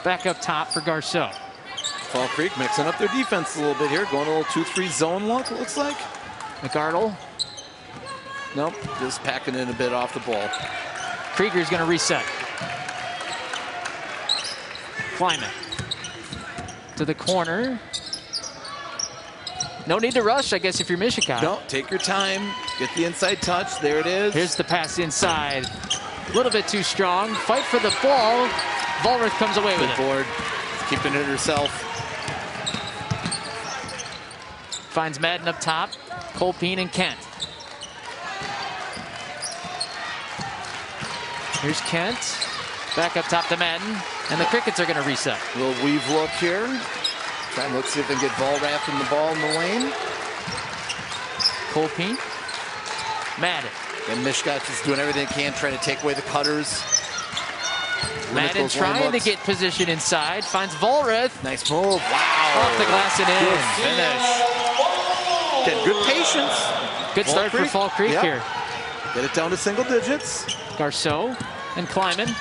Back up top for Garceau. Fall Creek mixing up their defense a little bit here. Going a little 2-3 zone look, it looks like. McArdle. Nope, just packing in a bit off the ball. Krieger's going to reset. Kleiman to the corner. No need to rush, I guess, if you're Mischot. No, take your time. Get the inside touch. There it is. Here's the pass inside. A little bit too strong. Fight for the ball. Vollrath comes away with it. Board. Keeping it herself. Finds Madden up top. Colpeen and Kent. Here's Kent. Back up top to Madden. And the Crickets are going to reset. A little weave look here. Try and let's see if they can get Vollrath in the ball in the lane. Colpeen. Madden. And Mischot just doing everything they can, trying to take away the cutters. Madden trying to get position inside. Finds Vollrath. Nice move. Wow. Off the glass and in. Good finish. Get good patience. Good start for Fall Creek here. Get it down to single digits. Garceau and Kleiman.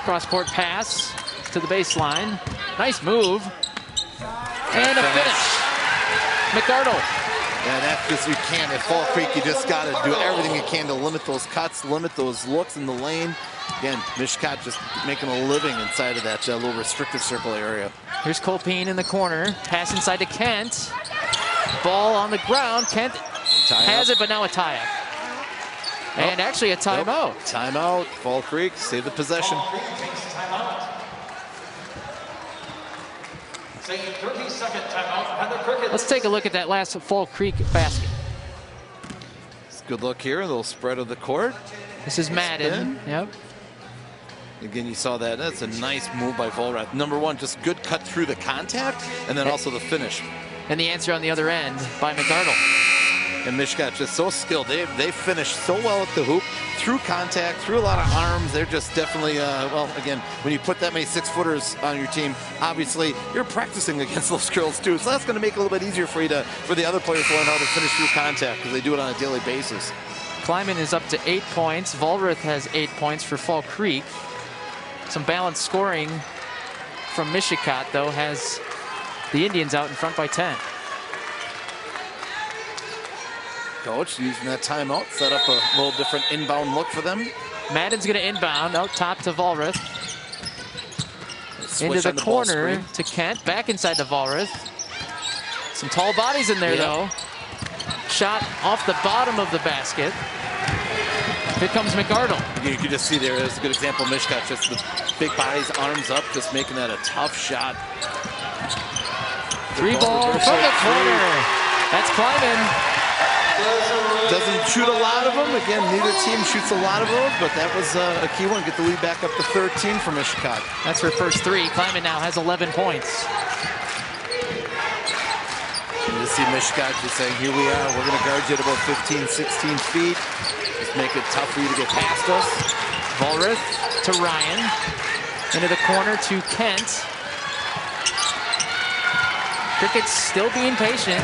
Cross-court pass to the baseline. Nice move. And a finish. McArdle. Yeah, that's just, you can't. At Fall Creek, you just got to do everything you can to limit those cuts, limit those looks in the lane. Again, Mischot just making a living inside of that little restrictive circle area. Here's Colpeen in the corner. Pass inside to Kent. Ball on the ground. Kent has it, but now a tie-up. And actually a timeout. Timeout. Fall Creek, save the possession. Let's take a look at that last Fall Creek basket. It's a good look here, a little spread of the court. This is Madden. Yep. Again, you saw that. That's a nice move by Vollrath. Number one, just good cut through the contact, and then also the finish. And the answer on the other end by McArdle. And Mischot just so skilled. They finished so well at the hoop, through contact, through a lot of arms. They're just definitely, well, again, when you put that many 6-footers on your team, obviously you're practicing against those girls too. So that's going to make it a little bit easier for the other players to learn how to finish through contact because they do it on a daily basis. Kleiman is up to 8 points. Vollrath has 8 points for Fall Creek. Some balanced scoring from Mischot, though, has the Indians out in front by 10. Coach using that timeout, set up a little different inbound look for them. Madden's going to inbound out top to Vollrath. Into the corner to Kent, back inside to Vollrath. Some tall bodies in there, though. Shot off the bottom of the basket. Here comes McArdle. You can just see there is a good example. Mischot, just the big bodies, arms up, just making that a tough shot. Three ball from the corner. That's Kleiman. Doesn't shoot a lot of them. Again, neither team shoots a lot of those, but that was a key one. Get the lead back up to 13 for Mischot. That's her first three. Kleiman now has 11 points. You just see Mischot just saying, here we are. We're going to guard you at about 15, 16 feet. Just make it tough for you to get past us. Vollrath to Ryan. Into the corner to Kent. Crickets still being patient.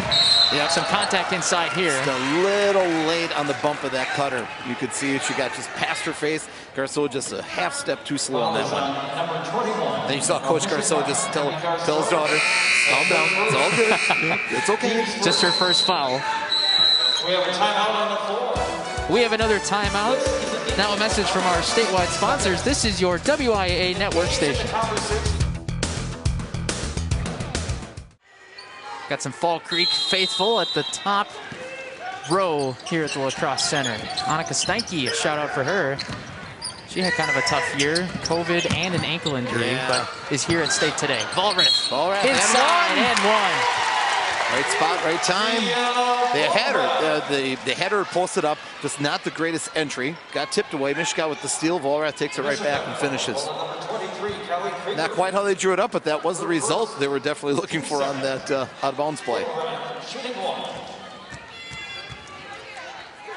Some contact inside here. Just a little late on the bump of that cutter. You could see it. She got just past her face. Garceau just a half step too slow on that one. Then you saw Coach Garceau just tell his daughter, calm down. It's all good. It's okay. Just her first foul. We have a timeout on the floor. We have another timeout. Now a message from our statewide sponsors. This is your WIAA network station. Got some Fall Creek faithful at the top row here at the Lacrosse Center. Annika Steinke, a shout out for her. She had kind of a tough year, COVID and an ankle injury, but is here at state today. Vollrath inside and one. Right spot, right time. They had her. They had her posted up. Just not the greatest entry. Got tipped away. Mischot with the steal. Vollrath takes it right back and finishes. Not quite how they drew it up, but that was the result they were definitely looking for on that out-of-bounds play.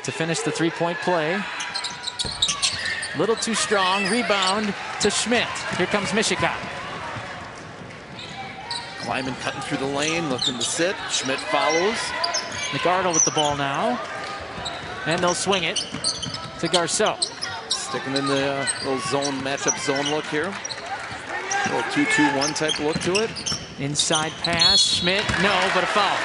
To finish the three-point play. Little too strong. Rebound to Schmidt. Here comes Mischot. Kleiman cutting through the lane, looking to sit. Schmidt follows. McArdle with the ball now. And they'll swing it to Garceau. Sticking in the little zone, matchup zone look here. A little 2-2-1 type look to it. Inside pass, Schmidt, no, but a foul.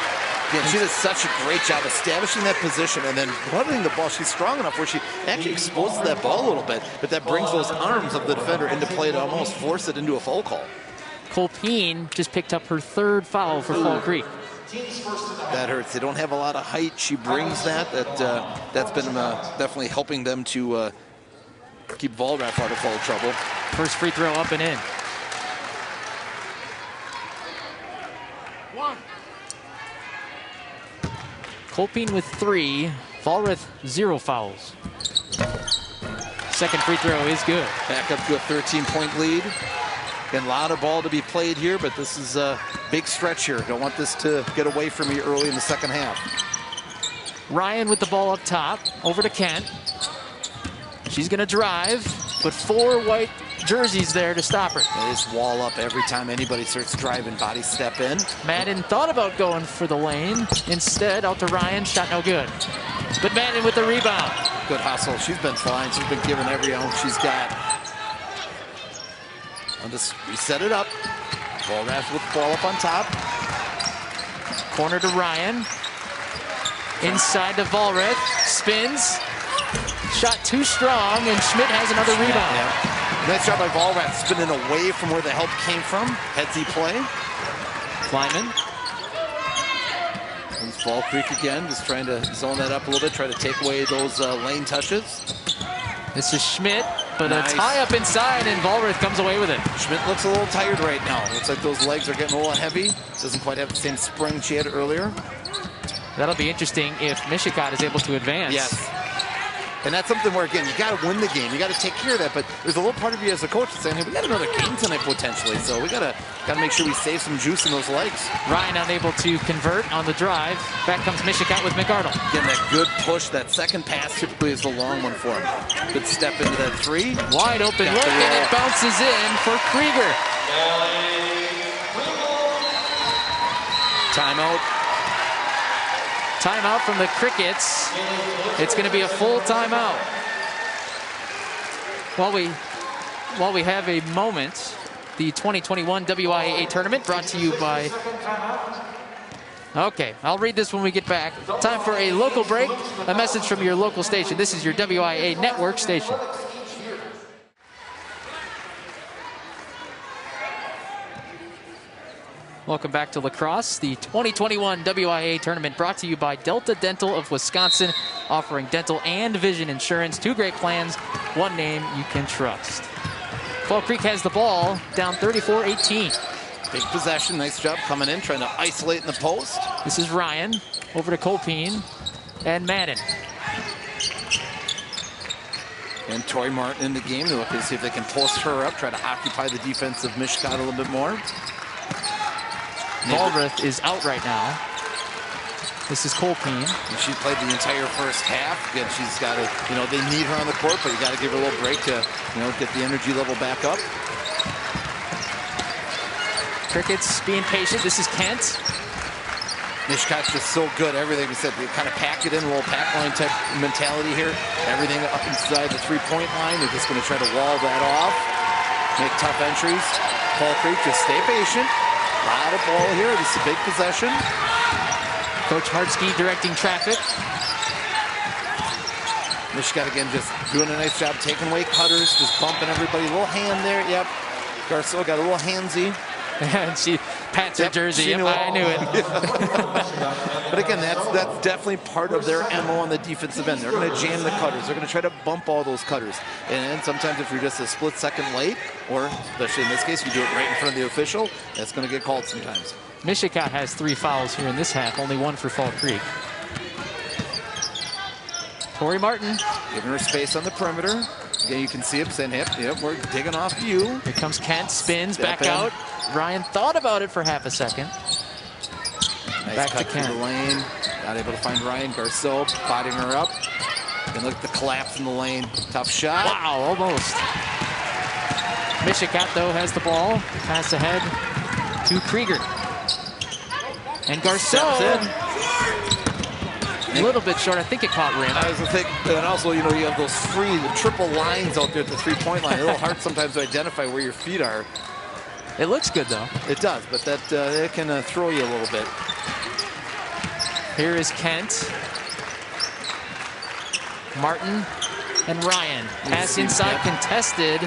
Yeah, she does such a great job establishing that position and then running the ball. She's strong enough where she actually exposes that ball a little bit, but that brings those arms of the defender into play to almost force it into a foul call. Colpeen just picked up her 3rd foul for Fall Creek. That hurts. They don't have a lot of height. She brings that. That's been definitely helping them to keep Vollrath out of foul trouble. First free throw up and in. Colpeen with 3. Vollrath 0 fouls. Second free throw is good. Back up to a 13-point lead. Again, a lot of ball to be played here, but this is a big stretch here. Don't want this to get away from you early in the second half. Ryan with the ball up top, over to Kent. She's gonna drive, but 4 white jerseys there to stop her. They just wall up every time anybody starts driving, body step in. Madden thought about going for the lane. Instead, out to Ryan, shot no good. But Madden with the rebound. Good hustle. She's been flying. She's been giving every ounce she's got. I'll just reset it up. Vollrath with the ball up on top. Corner to Ryan. Inside to Vollrath. Spins. Shot too strong, and Schmidt has another rebound. Yeah. Nice job by Vollrath, spinning away from where the help came from. Headsy play. Lyman. Comes Fall Creek again, just trying to zone that up a little bit, try to take away those lane touches. This is Schmidt, but nice. A tie up inside, and Vollrath comes away with it. Schmidt looks a little tired right now. Looks like those legs are getting a little heavy. Doesn't quite have the same spring she had earlier. That'll be interesting if Mischot is able to advance. Yes. And that's something where, again, you got to win the game. You got to take care of that. But there's a little part of you as a coach that's saying, hey, we got another game tonight potentially. So we got to make sure we save some juice in those legs. Ryan unable to convert on the drive. Back comes Mischot with McArdle. Again, that good push. That second pass typically is the long one for him. Good step into that 3. Wide open look, and it bounces in for Krieger. Timeout. Timeout from the Crickets. It's going to be a full timeout. While we have a moment, the 2021 WIAA tournament brought to you by... Okay, I'll read this when we get back. Time for a local break. A message from your local station. This is your WIAA network station. Welcome back to lacrosse, the 2021 WIAA tournament brought to you by Delta Dental of Wisconsin, offering dental and vision insurance. 2 great plans, 1 name you can trust. Fall Creek has the ball, down 34-18. Big possession, nice job coming in, trying to isolate in the post. This is Ryan, over to Colpeen, and Madden. And Tori Martin in the game. They look to see if they can post her up, try to occupy the defense of Mischot a little bit more. Vollrath is out right now. This is Colpeen. She played the entire first half. Again, she's got to, they need her on the court, but you got to give her a little break to, get the energy level back up. Crickets being patient. This is Kent. Mischot's just so good. Everything we said, they kind of pack it in, a little pack line type mentality here. Everything up inside the 3-point line. They're just going to try to wall that off, make tough entries. Fall Creek, just stay patient. A lot of ball here. This is a big possession. Coach Hartsky directing traffic. Mischot again just doing a nice job taking away cutters, just bumping everybody. A little hand there. Yep. Garceau got a little handsy. And she pats her jersey. Yep, I knew it. But again, that's definitely part of their MO on the defensive end. They're going to jam the cutters. They're going to try to bump all those cutters. And sometimes if you're just a split second late, or especially in this case, you do it right in front of the official, that's going to get called sometimes. Mischot has 3 fouls here in this half, only 1 for Fall Creek. Tori Martin. Giving her space on the perimeter. Again, you can see it saying, yep, we're digging off you. Here comes Kent, spins, Step back in. out. Ryan thought about it for half a second. Nice Back cut to through Kent. the lane. Not able to find Ryan. Garceau botting her up. And look at the collapse in the lane. Tough shot. Wow, almost. Mischot, though, has the ball. Pass ahead to Krieger. And Garceau, Steps in. a little bit short. I think it caught rim. I was thinking, and also, you have those the triple lines out there at the 3-point line. A little hard sometimes to identify where your feet are. It looks good, though. It does, but that it can throw you a little bit. Here is Kent. Martin and Ryan. Pass inside, contested.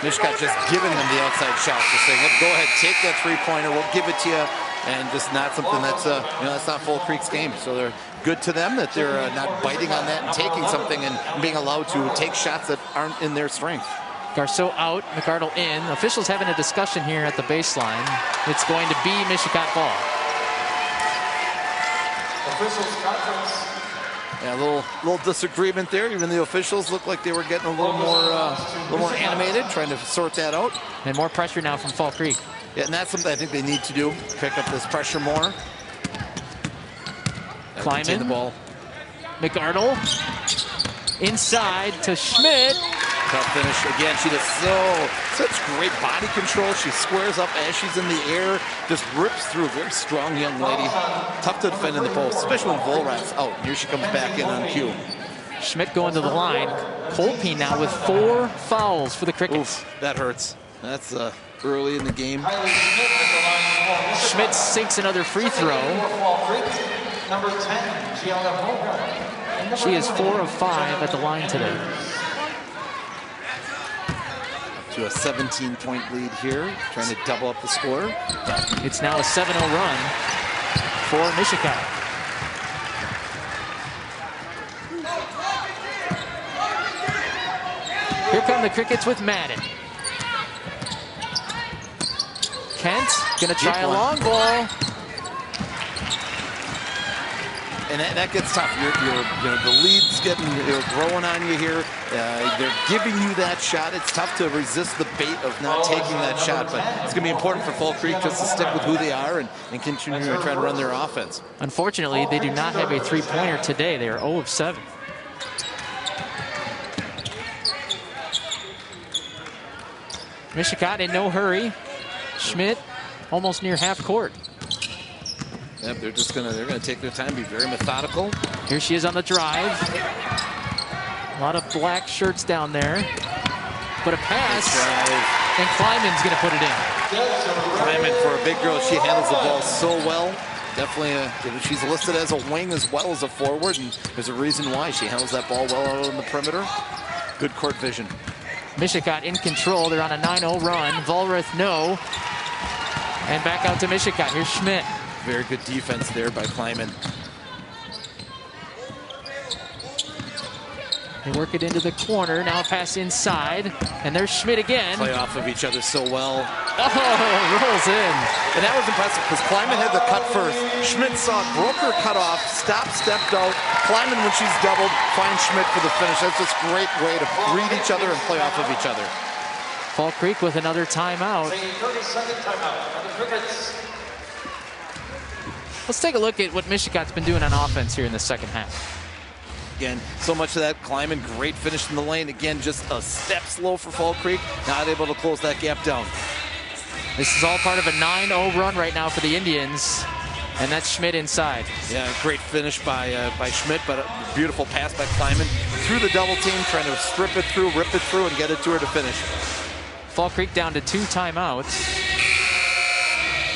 Mischot just giving them the outside shot, just saying, go ahead, take that three-pointer, we'll give it to you, and just not something that's, that's not Fall Creek's game. So they're good to them that they're not biting on that and taking something and being allowed to take shots that aren't in their strength. Garceau out, McArdle in. Officials having a discussion here at the baseline. It's going to be Mischot ball. Officials conference. Yeah, a little disagreement there. Even the officials looked like they were getting a little more animated, trying to sort that out. And more pressure now from Fall Creek. Yeah, and that's something I think they need to do. Pick up this pressure more. Kleiman. The ball. McArdle. Inside to Schmidt. Tough finish. Again, she does such great body control. She squares up as she's in the air, just rips through. Very strong young lady. Tough to defend in the post, especially when Volrath's out. Here she comes back in on cue. Schmidt going to the line. Colpine now with 4 fouls for the Crickets. Oof, that hurts. That's early in the game. Schmidt sinks another free throw. Number 10, Gianna Volga. She is 4 of 5 at the line today. To a 17-point lead here, trying to double up the score. It's now a 7-0 run for Mischot. Here come the Crickets with Madden. Kent gonna try a long ball. And that gets tough. The lead's growing on you here. They're giving you that shot. It's tough to resist the bait of not taking that shot, but it's going to be important for Fall Creek just to stick with who they are and continue to try to run their offense. Unfortunately, they do not have a three-pointer today. They are 0 of 7. Mischot in no hurry. Schmidt almost near half court. Yep, they're gonna take their time, be very methodical. Here she is on the drive. A lot of black shirts down there. But a pass, and Kleiman's gonna put it in. Kleiman, for a big girl, she handles the ball so well. Definitely, she's listed as a wing as well as a forward, and there's a reason why. She handles that ball well out on the perimeter. Good court vision. Mischot in control. They're on a 9-0 run. Volrath no. And back out to Mischot. Here's Schmidt. Very good defense there by Kleiman. They work it into the corner. Now a pass inside. And there's Schmidt again. Play off of each other so well. Oh, rolls in. And that was impressive because Kleiman had the cut first. Schmidt saw it, broke her cut off, stepped out. Kleiman, when she's doubled, finds Schmidt for the finish. That's just a great way to read each other and play off of each other. Fall Creek with another timeout. 30-second timeout for the Crickets. Let's take a look at what Mischigot's been doing on offense here in the second half. Again, so much of that. Kleiman, great finish in the lane. Again, just a step slow for Fall Creek. Not able to close that gap down. This is all part of a 9-0 run right now for the Indians. And that's Schmidt inside. Yeah, great finish by Schmidt, but a beautiful pass by Kleiman. Through the double team, trying to strip it through, rip it through, and get it to her to finish. Fall Creek down to 2 timeouts.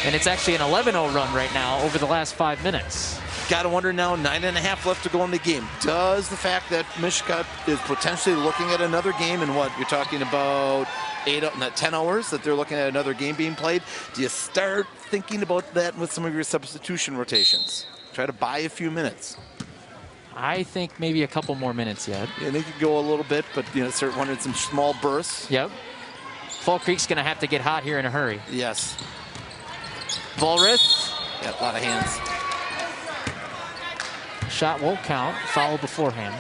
And it's actually an 11-0 run right now over the last 5 minutes. Got to wonder now, 9.5 left to go in the game. Does the fact that Mischot is potentially looking at another game in what? You're talking about 10 hours that they're looking at another game being played. Do you start thinking about that with some of your substitution rotations? Try to buy a few minutes. I think maybe a couple more minutes yet. Yeah, they could go a little bit, but start wanting some small bursts. Yep. Fall Creek's going to have to get hot here in a hurry. Yes. Volrath. Yeah, a lot of hands. Shot won't count. Foul beforehand.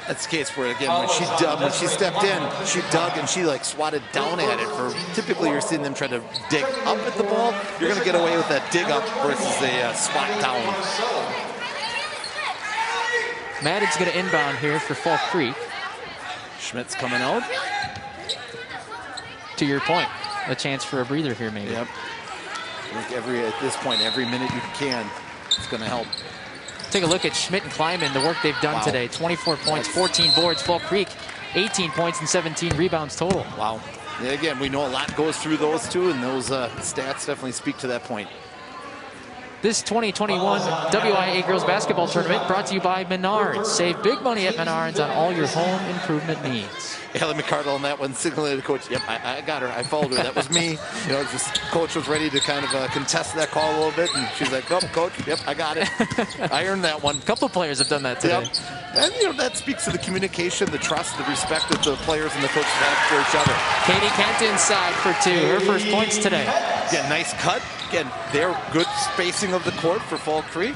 That's the case where, again, when she stepped in, she dug and she swatted down at it. For typically, you're seeing them try to dig up at the ball. You're going to get away with that dig up versus a swat down. Madden's going to inbound here for Fall Creek. Schmidt's coming out. To your point, a chance for a breather here, maybe. Yep. I think at this point, every minute you can, it's going to help. Take a look at Schmidt and Kleiman, the work they've done today. 24 points, 14 boards. Fall Creek, 18 points and 17 rebounds total. Wow. Yeah, again, we know a lot goes through those two, and those stats definitely speak to that point. This 2021 WIA Girls Basketball Tournament brought to you by Menards. Save big money at Menards on all your home improvement needs. Ellie McCardle on that one, signaling to coach, yep, I got her. I followed her. That was me. You know, just coach was ready to kind of contest that call a little bit, and she's like, oh, coach, yep, I got it. I earned that one. A couple of players have done that today. Yep. And, you know, that speaks to the communication, the trust, the respect that the players and the coaches have for each other. Katie Kent inside for 2. Her first points today. Again, nice cut. Again, they're good spacing of the court for Fall Creek.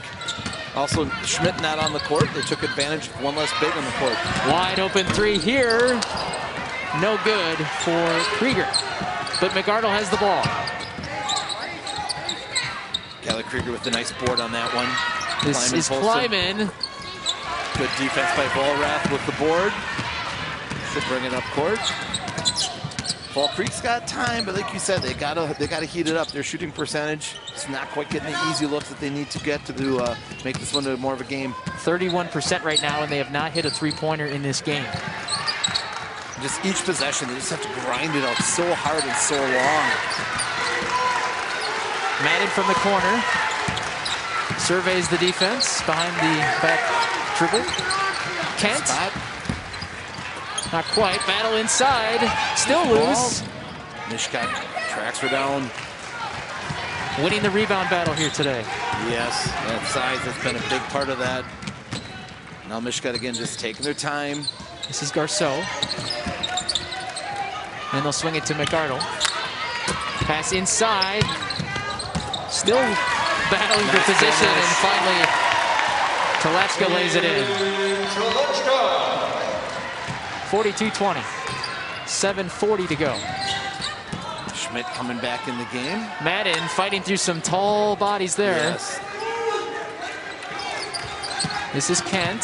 Also, Schmidt not on the court. They took advantage of one less big on the court. Wide open 3 here. No good for Krieger. But McArdle has the ball. Kelly Krieger with the nice board on that one. This is Kleiman. Good defense by Volrath with the board. Should bring it up court. Fall Creek's got time, but like you said, they gotta heat it up. Their shooting percentage is not quite getting the easy looks that they need to get to make this one more of a game. 31% right now, and they have not hit a 3-pointer in this game. Just each possession, they just have to grind it out so hard and so long. Madden from the corner. Surveys the defense behind the back dribble. Kent. Spot. Not quite. Battle inside. Still loose. Mischot tracks her down. Winning the rebound battle here today. Yes, that size has been a big part of that. Now Mischot again just taking their time. This is Garceau. And they'll swing it to McArdle. Pass inside. Still battling for position, and finally Telechka lays it in. 42-20. 7:40 to go. Schmidt coming back in the game. Madden fighting through some tall bodies there. Yes. This is Kent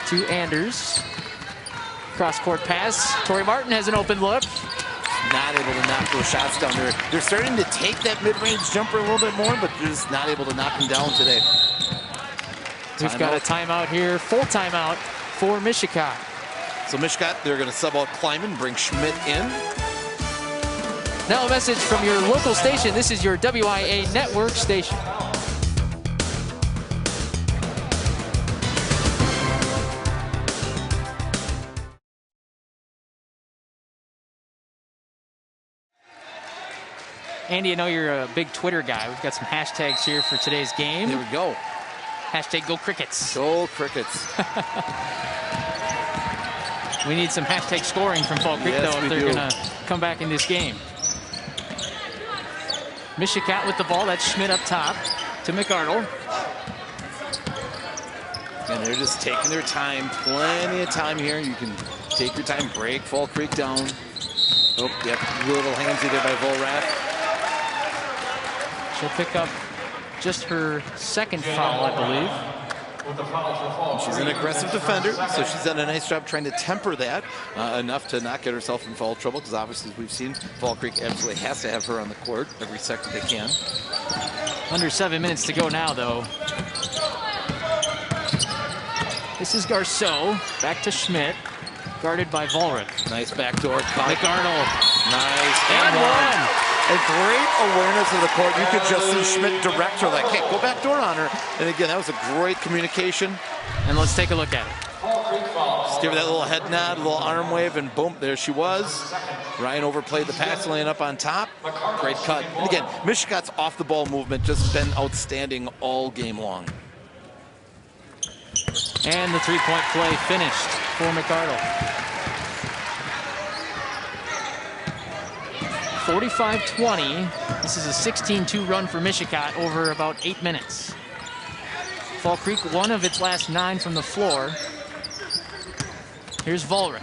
to Anders. Cross-court pass. Tori Martin has an open look. Not able to knock those shots down there. They're starting to take that mid-range jumper a little bit more, but they're just not able to knock them down today. We've got a timeout here. Full timeout for Mischot. So Mischot, they're going to sub out Kleiman, bring Schmidt in. Now a message from your local station. This is your WIA network station. Andy, I know you're a big Twitter guy. We've got some hashtags here for today's game. Here we go. Hashtag Go Crickets. Go Crickets. We need some hashtag scoring from Fall Creek, though, if they're going to come back in this game. Mischot with the ball. That's Schmidt up top to McArdle. And they're just taking their time. Plenty of time here. You can take your time, break Fall Creek down. Oh, yep, little handsy there by Volrath. She'll pick up just her second foul, I believe. She's an aggressive defender, so she's done a nice job trying to temper that enough to not get herself in foul trouble, because obviously, as we've seen, Fall Creek absolutely has to have her on the court every second they can. Under 7 minutes to go now, though. This is Garceau. Back to Schmidt. Guarded by Volrich. Nice backdoor cut. McArdle. Nice. And one. A great awareness of the court. You could just see Schmidt direct her, like, hey, go back door on her. And again, that was a great communication. And let's take a look at it. Just give her that little head nod, a little arm wave, and boom, there she was. Ryan overplayed the pass, laying up on top. Great cut. And again, Mischot's off-the-ball movement just been outstanding all game long. And the three-point play finished for McArdle. 45-20. This is a 16-2 run for Mischot over about 8 minutes. Fall Creek, one of its last 9 from the floor. Here's Volrich.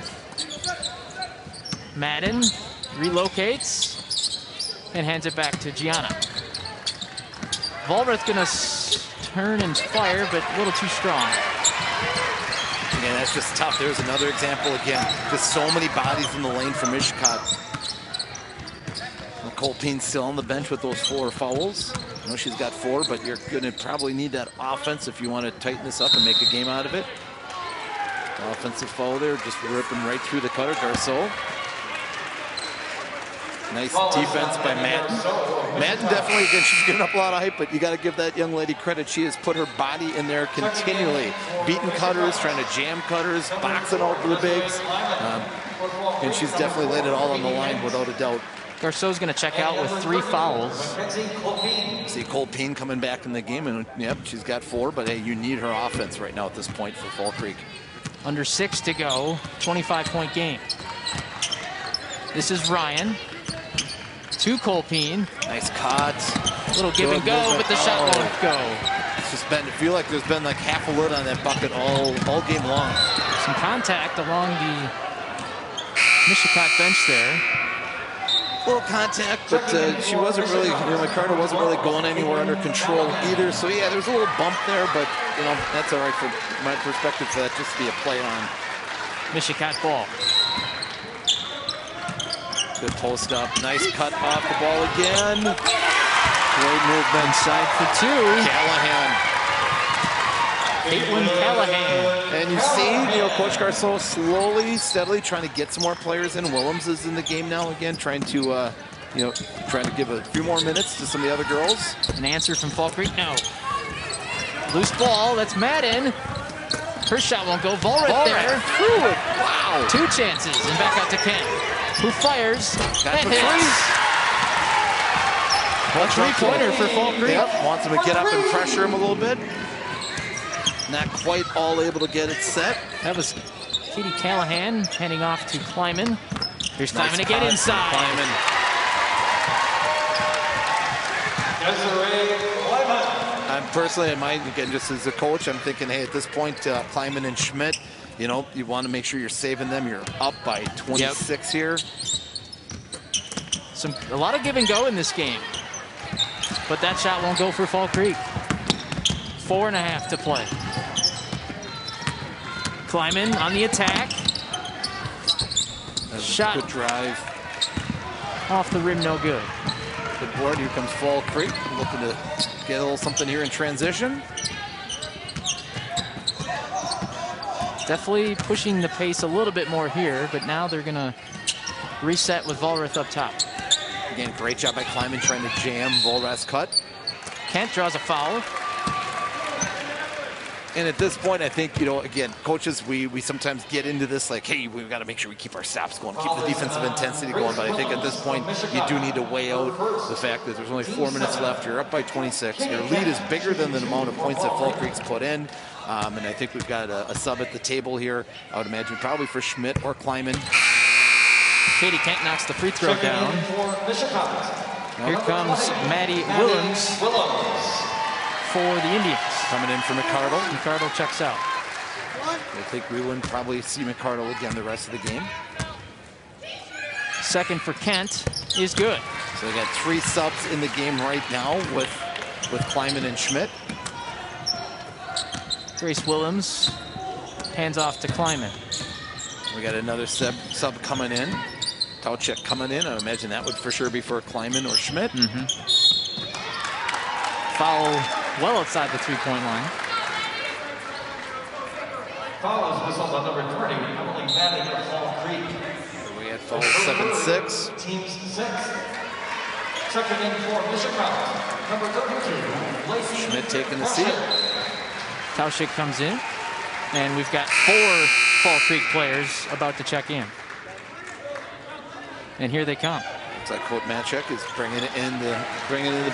Madden relocates and hands it back to Gianna. Volrich gonna turn and fire, but a little too strong. Yeah, that's just tough. There's another example again. Just so many bodies in the lane for Mischot. Nicole Peen's still on the bench with those 4 fouls. I know she's got 4, but you're going to probably need that offense if you want to tighten this up and make a game out of it. Offensive foul there, just ripping right through the cutter. Garceau. Nice defense by Madden. Madden definitely, again, she's giving up a lot of hype, but you got to give that young lady credit. She has put her body in there continually, beating cutters, trying to jam cutters, boxing out the bigs, and she's definitely laid it all on the line without a doubt. Garceau's going to check out with 3 fouls. See Cole Payne coming back in the game, and yep, she's got 4, but hey, you need her offense right now at this point for Fall Creek. Under 6 to go, 25-point game. This is Ryan. To Colpine. Nice cut. Little give and go, but the shot won't go. It's just been, I feel like there's been like half a lid on that bucket all game long. Some contact along the Mischot bench there. A little contact, but she wasn't really, McCarter wasn't really going anywhere under control either. So yeah, there's a little bump there, but that's all right from my perspective for that just to be a play on. Mischot ball. Good post up. Nice cut off the ball again. Great movement. Inside for 2. Callahan. Caitlin Callahan. And you see, Coach Garceau slowly, steadily trying to get some more players in. Willems is in the game now again, trying to, trying to give a few more minutes to some of the other girls. An answer from Fall Creek? No. Loose ball. That's Madden. Her shot won't go. Volrath there. Through it. Wow. 2 chances. And back out to Kent, who fires. Got and the hits. A 3-pointer for Fall Creek. Yep. Wants him to get up and pressure him a little bit. Not quite all able to get it set. That was Katie Callahan handing off to Kleiman. Here's Kleiman to get cut. inside. Kleiman. I'm personally, again, just as a coach, I'm thinking, hey, at this point, Kleiman and Schmidt, you want to make sure you're saving them. You're up by 26 here. A lot of give and go in this game, but that shot won't go for Fall Creek. 4.5 to play. Kleiman on the attack. Shot. Good drive. Off the rim, no good. Good board. Here comes Fall Creek, looking to get a little something here in transition. Definitely pushing the pace a little bit more here, but now they're going to reset with Volrath up top. Again, great job by Kleiman trying to jam Volrath's cut. Kent draws a foul. And at this point, I think, again, coaches, we sometimes get into this like, hey, we've got to make sure we keep our stops going, keep the defensive intensity going. But I think at this point, you do need to weigh out the fact that there's only 4 minutes left. You're up by 26. Your lead is bigger than the amount of points that Fall Creek's put in. And I think we've got a sub at the table here. I would imagine probably for Schmidt or Kleiman. Katie Kent knocks the free throw down. Here comes Maddie Willems for the Indians. Coming in for McCardle. McCardle checks out. I think we wouldn't probably see McCardle again the rest of the game. Second for Kent is good. So we got 3 subs in the game right now with Kleiman and Schmidt. Grace Willems hands off to Kleiman. We got another sub coming in. Tauchek coming in. I imagine that would for sure be for Kleiman or Schmidt. Foul well outside the 3-point line. Foul is whistled on number 30, Emily Madden of Fall Creek. We had foul 7-6. Team's 6. Checking in for Mischot, number 32, Lacey Schmidt taking the seat. Tauchik comes in, and we've got 4 Fall Creek players about to check in. And here they come. Looks like Coach Matchek is bringing in the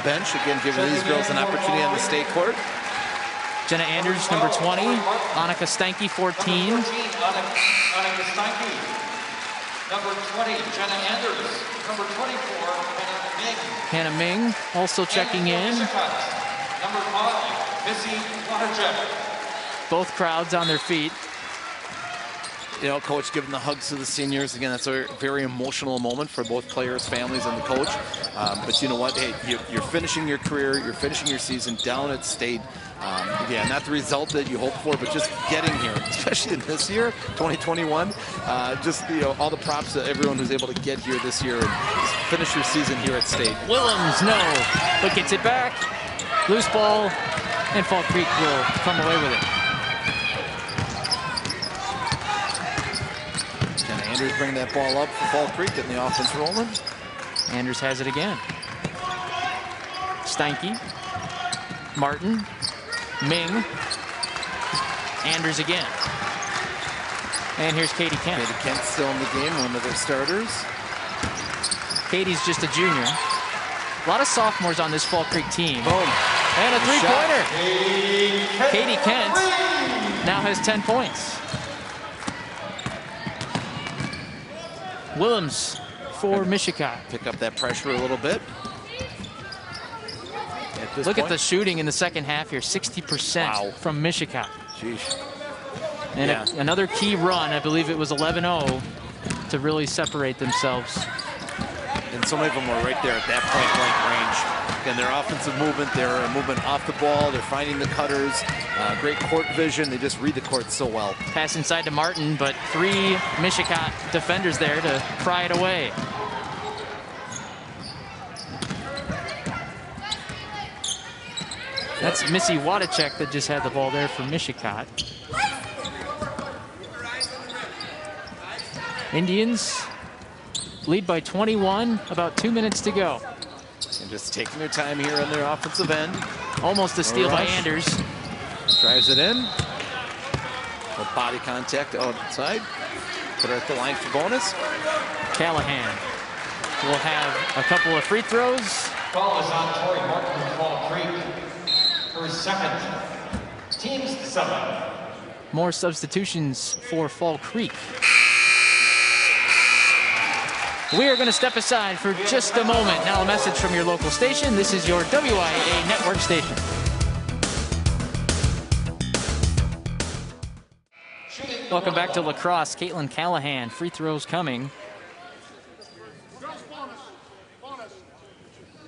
bench again, giving these girls an opportunity on the state court. Jenna Anders, number 20. Annika Stanky, 14. Annika Stanky. Number 20, Jenna Anders. Number 24, Hannah Ming also checking in. Number 5, Missy Waterjet. Both crowds on their feet. Coach giving the hugs to the seniors. Again, that's a very emotional moment for both players, families, and the coach. But you know what? Hey, you're finishing your career. You're finishing your season down at state. Yeah, not the result that you hoped for, but just getting here, especially in this year, 2021. Just, all the props to everyone who's able to get here this year and just finish your season here at state. Willems, no, but gets it back. Loose ball, and Fall Creek will come away with it. Andrews bringing that ball up for Fall Creek, getting the offense rolling. Anders has it again. Steinke, Martin, Ming, Anders again. And here's Katie Kent. Katie Kent still in the game, one of their starters. Katie's just a junior. A lot of sophomores on this Fall Creek team. Boom. And a three-pointer. Katie Kent now has 10 points. Willems for Mischot. Pick up that pressure a little bit. Look at the shooting in the second half here, 60% from Mischot. Sheesh. And another key run, I believe it was 11-0, to really separate themselves. And so many of them were right there at that point-blank range. Again, their offensive movement, their movement off the ball, they're finding the cutters, great court vision. They just read the court so well. Pass inside to Martin, but 3 Mischot defenders there to pry it away. That's Missy Wadacek that just had the ball there for Mischot. Indians lead by 21, about 2 minutes to go. And just taking their time here on their offensive end. Almost a steal by Anders. Drives it in. With body contact outside. Put her at the line for bonus. Callahan will have a couple of free throws. Foul is on Tori Martin from Fall Creek. Her second. Team's 7. More substitutions for Fall Creek. We are going to step aside for just a moment. Now a message from your local station. This is your WIA network station. Welcome back to lacrosse. Caitlin Callahan, free throws coming.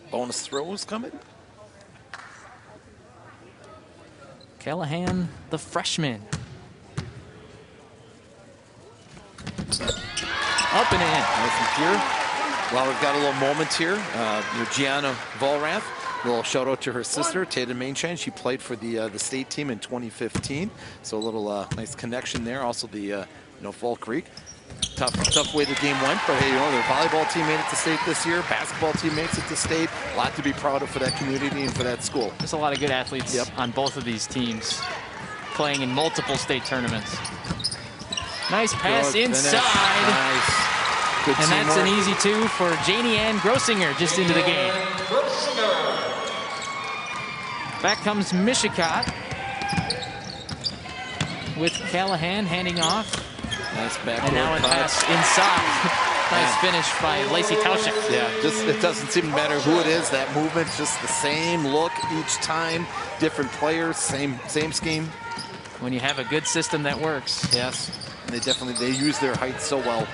Bonus throws coming. Callahan, the freshman. Up and in. Nice and pure. Well, we've got a little moment here. Gianna Volrath. A little shout out to her sister, Tatum Mainshine. She played for the state team in 2015. So a little nice connection there. Also the Fall Creek. Tough way the game went, but hey, their volleyball team made it to state this year. Basketball team makes it to state. A lot to be proud of for that community and for that school. There's a lot of good athletes on both of these teams, playing in multiple state tournaments. Nice pass inside. Nice. Good and teamwork. That's an easy 2 for Janie Ann Grossinger just into the game. Back comes Mischot with Callahan handing off. Nice back. And now a pass inside. Nice finish by Lacey Tauschik. Yeah, just it doesn't seem to matter who it is. That movement, just the same look each time. Different players, same scheme. When you have a good system that works. Yes. They use their height so well.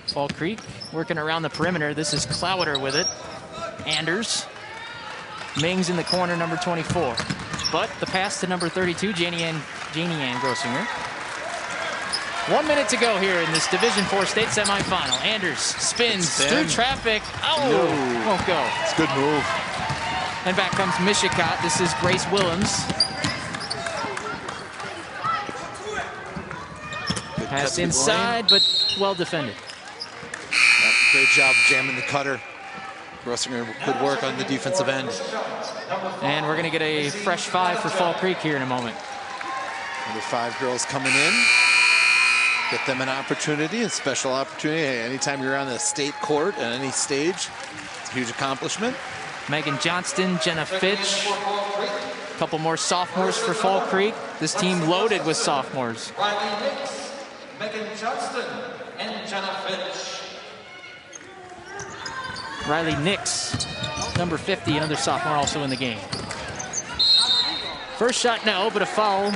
Fall Creek working around the perimeter. This is Clowder with it. Anders. Mings in the corner, number 24. But the pass to number 32, Janie Ann Grossinger. 1 minute to go here in this Division IV state semifinal. Anders spins through traffic. Oh, won't go. It's a good move. And back comes Mischot. This is Grace Willems. Pass inside, but well defended. Great job jamming the cutter. Grossinger, good work on the defensive end. And we're going to get a fresh 5 for Fall Creek here in a moment. The 5 girls coming in. Get them an opportunity, a special opportunity. Hey, anytime you're on the state court at any stage, it's a huge accomplishment. Megan Johnston, Jenna Fitch. A couple more sophomores for Fall Creek. This team loaded with sophomores. Riley Nix, Megan Johnston, and Jenna Fitch. Riley Nix, number 50, another sophomore also in the game. First shot, no, but a foul.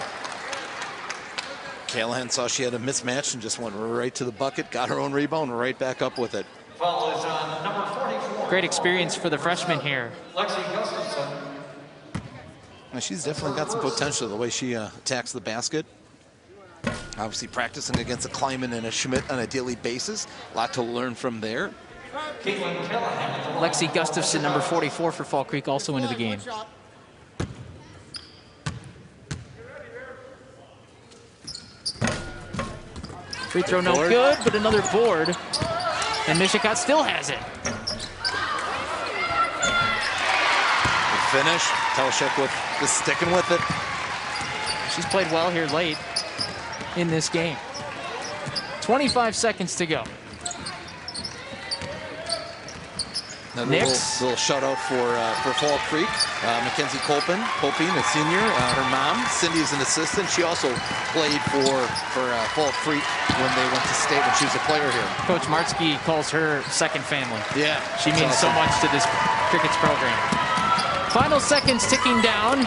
Callahan saw she had a mismatch and just went right to the bucket, got her own rebound, right back up with it. Foul is on number 44. Great experience for the freshman here. Lexi Gustafson. Now, she's definitely got some potential the way she attacks the basket. Obviously practicing against a Kleiman and a Schmidt on a daily basis. A lot to learn from there. Lexi Gustafson, number 44 for Fall Creek, also into the game. Free throw no good, but another board. And Mischot still has it. Good finish. Teleshek with just sticking with it. She's played well here late in this game. 25 seconds to go. Another little shutout for Fall Creek. Mackenzie Copin, a senior. Her mom, Cindy, is an assistant. She also played for Fall Creek when they went to state when she was a player here. Coach Martzke calls her second family. Yeah. She means so much to this crickets program. Final seconds ticking down.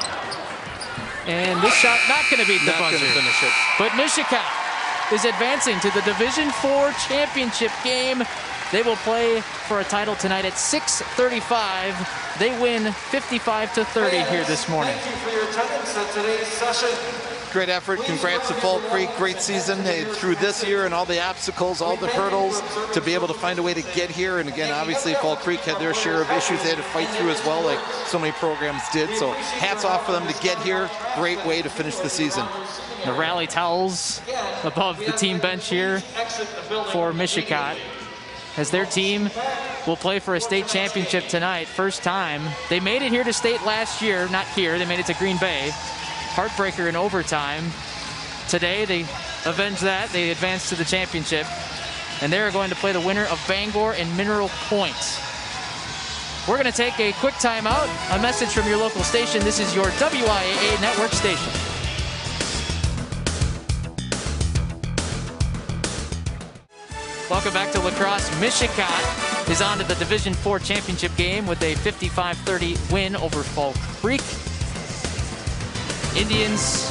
And this shot not going to beat the buzzer. Not going to finish it. But Mischot is advancing to the Division IV championship game. They will play for a title tonight at 6:35. They win 55-30 here this morning. Thank you for your attendance at today's session. Great effort. Congrats to Fall Creek. Great season through this year and all the obstacles, all the hurdles to be able to find a way to get here. And again, obviously, Fall Creek had their share of issues they had to fight through as well, like so many programs did. So hats off for them to get here. Great way to finish the season. The rally towels above the team bench here for Mischot, as their team will play for a state championship tonight. First time. They made it here to state last year. Not here. They made it to Green Bay. Heartbreaker in overtime. Today, they avenge that. They advance to the championship. And they're going to play the winner of Bangor and Mineral Point. We're going to take a quick timeout. A message from your local station. This is your WIAA network station. Welcome back to lacrosse. Mischot is on to the Division IV championship game with a 55-30 win over Fall Creek. Indians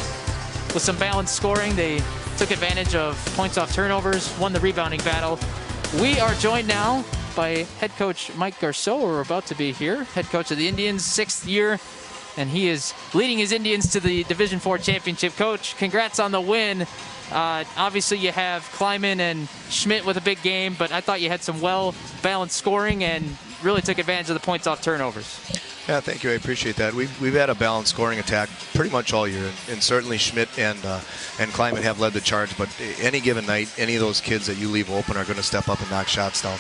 with some balanced scoring. They took advantage of points off turnovers, won the rebounding battle. We are joined now by head coach Mike Garceau. We're about to be here. Head coach of the Indians, 6th year, and he is leading his Indians to the Division IV championship. Coach, congrats on the win. Obviously, you have Kleiman and Schmidt with a big game, but I thought you had some well-balanced scoring and really took advantage of the points off turnovers. Yeah, thank you. I appreciate that. We've had a balanced scoring attack pretty much all year, and certainly Schmidt and Kleiman have led the charge. But any given night, any of those kids that you leave open are going to step up and knock shots down.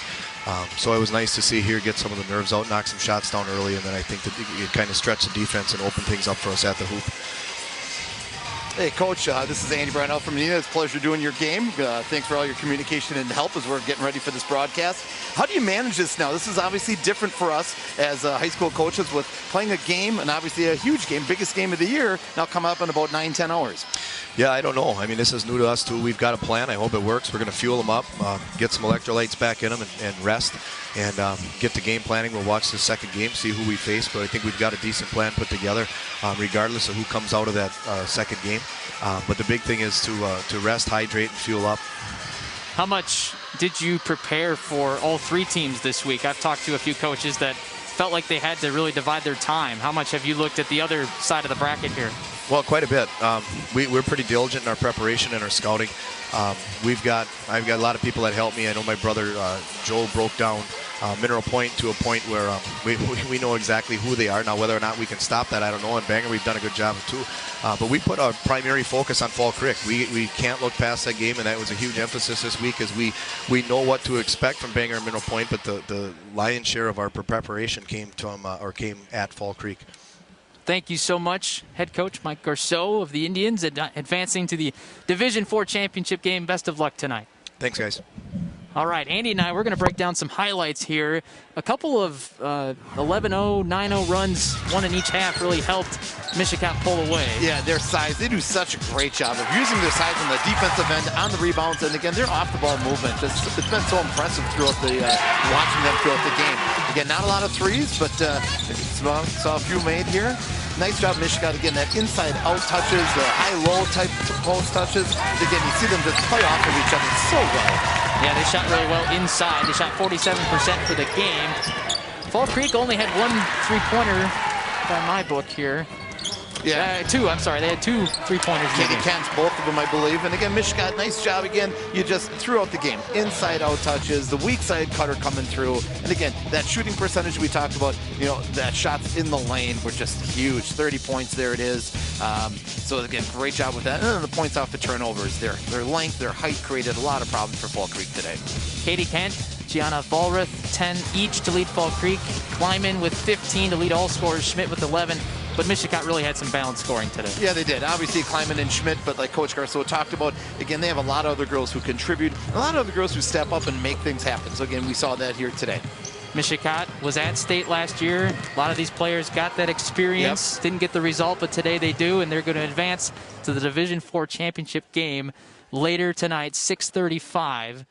So it was nice to see here get some of the nerves out, knock some shots down early, and then I think that it kind of stretched the defense and opened things up for us at the hoop. Hey, Coach, this is Andy Brownell from Nina. It's a pleasure doing your game. Thanks for all your communication and help as we're getting ready for this broadcast. How do you manage this now? This is obviously different for us as high school coaches with playing a game, and obviously a huge game, biggest game of the year, now come up in about 9-10 hours. Yeah, I don't know. I mean, this is new to us, too. We've got a plan. I hope it works. We're going to fuel them up, get some electrolytes back in them, and rest, and get to game planning. We'll watch the second game, see who we face, but I think we've got a decent plan put together, regardless of who comes out of that second game. But the big thing is to rest, hydrate, and fuel up. How much did you prepare for all three teams this week? I've talked to a few coaches that felt like they had to really divide their time. How much have you looked at the other side of the bracket here? Well, quite a bit. We're pretty diligent in our preparation and our scouting. I've got a lot of people that help me. I know my brother Joe broke down Mineral Point to a point where we know exactly who they are. Now, whether or not we can stop that, I don't know. In Bangor, we've done a good job too. But we put our primary focus on Fall Creek. We can't look past that game, and that was a huge emphasis this week as we know what to expect from Bangor and Mineral Point, but the lion's share of our preparation came at Fall Creek. Thank you so much, head coach Mike Garceau of the Indians, advancing to the Division IV championship game. Best of luck tonight. Thanks, guys. All right, Andy and I, we're going to break down some highlights here. A couple of 11-0, 9-0 runs, one in each half, really helped Mischot pull away. Yeah, their size, they do such a great job of using their size on the defensive end, on the rebounds, and again, their off-the-ball movement. It's been so impressive throughout watching them throughout the game. Again, not a lot of threes, but saw a few made here. Nice job, Mischot. Again, that inside-out touches, the high-low type post touches. Again, you see them just play off of each other so well. Yeah, they shot really well inside. They shot 47% for the game. Fall Creek only had one three-pointer by my book here. Yeah. Two, I'm sorry. They had 2 3-pointers in the Katie game. Kent, both of them, I believe. And again, Mischot, nice job again. You just throughout the game, inside-out touches, the weak side cutter coming through. And again, that shooting percentage we talked about, that shots in the lane were just huge. 30 points, there it is. So again, great job with that. And then the points off the turnovers, their length, their height created a lot of problems for Fall Creek today. Katie Kent, Gianna Vollrath, 10 each to lead Fall Creek. Kleiman with 15 to lead all scorers. Schmidt with 11. But Michigan really had some balanced scoring today. Yeah, they did. Obviously, Kleiman and Schmidt, but like Coach Garceau talked about, again, they have a lot of other girls who contribute, a lot of other girls who step up and make things happen. So again, we saw that here today. Mischot was at state last year. A lot of these players got that experience, didn't get the result, but today they do, and they're going to advance to the Division IV championship game later tonight, 6:35.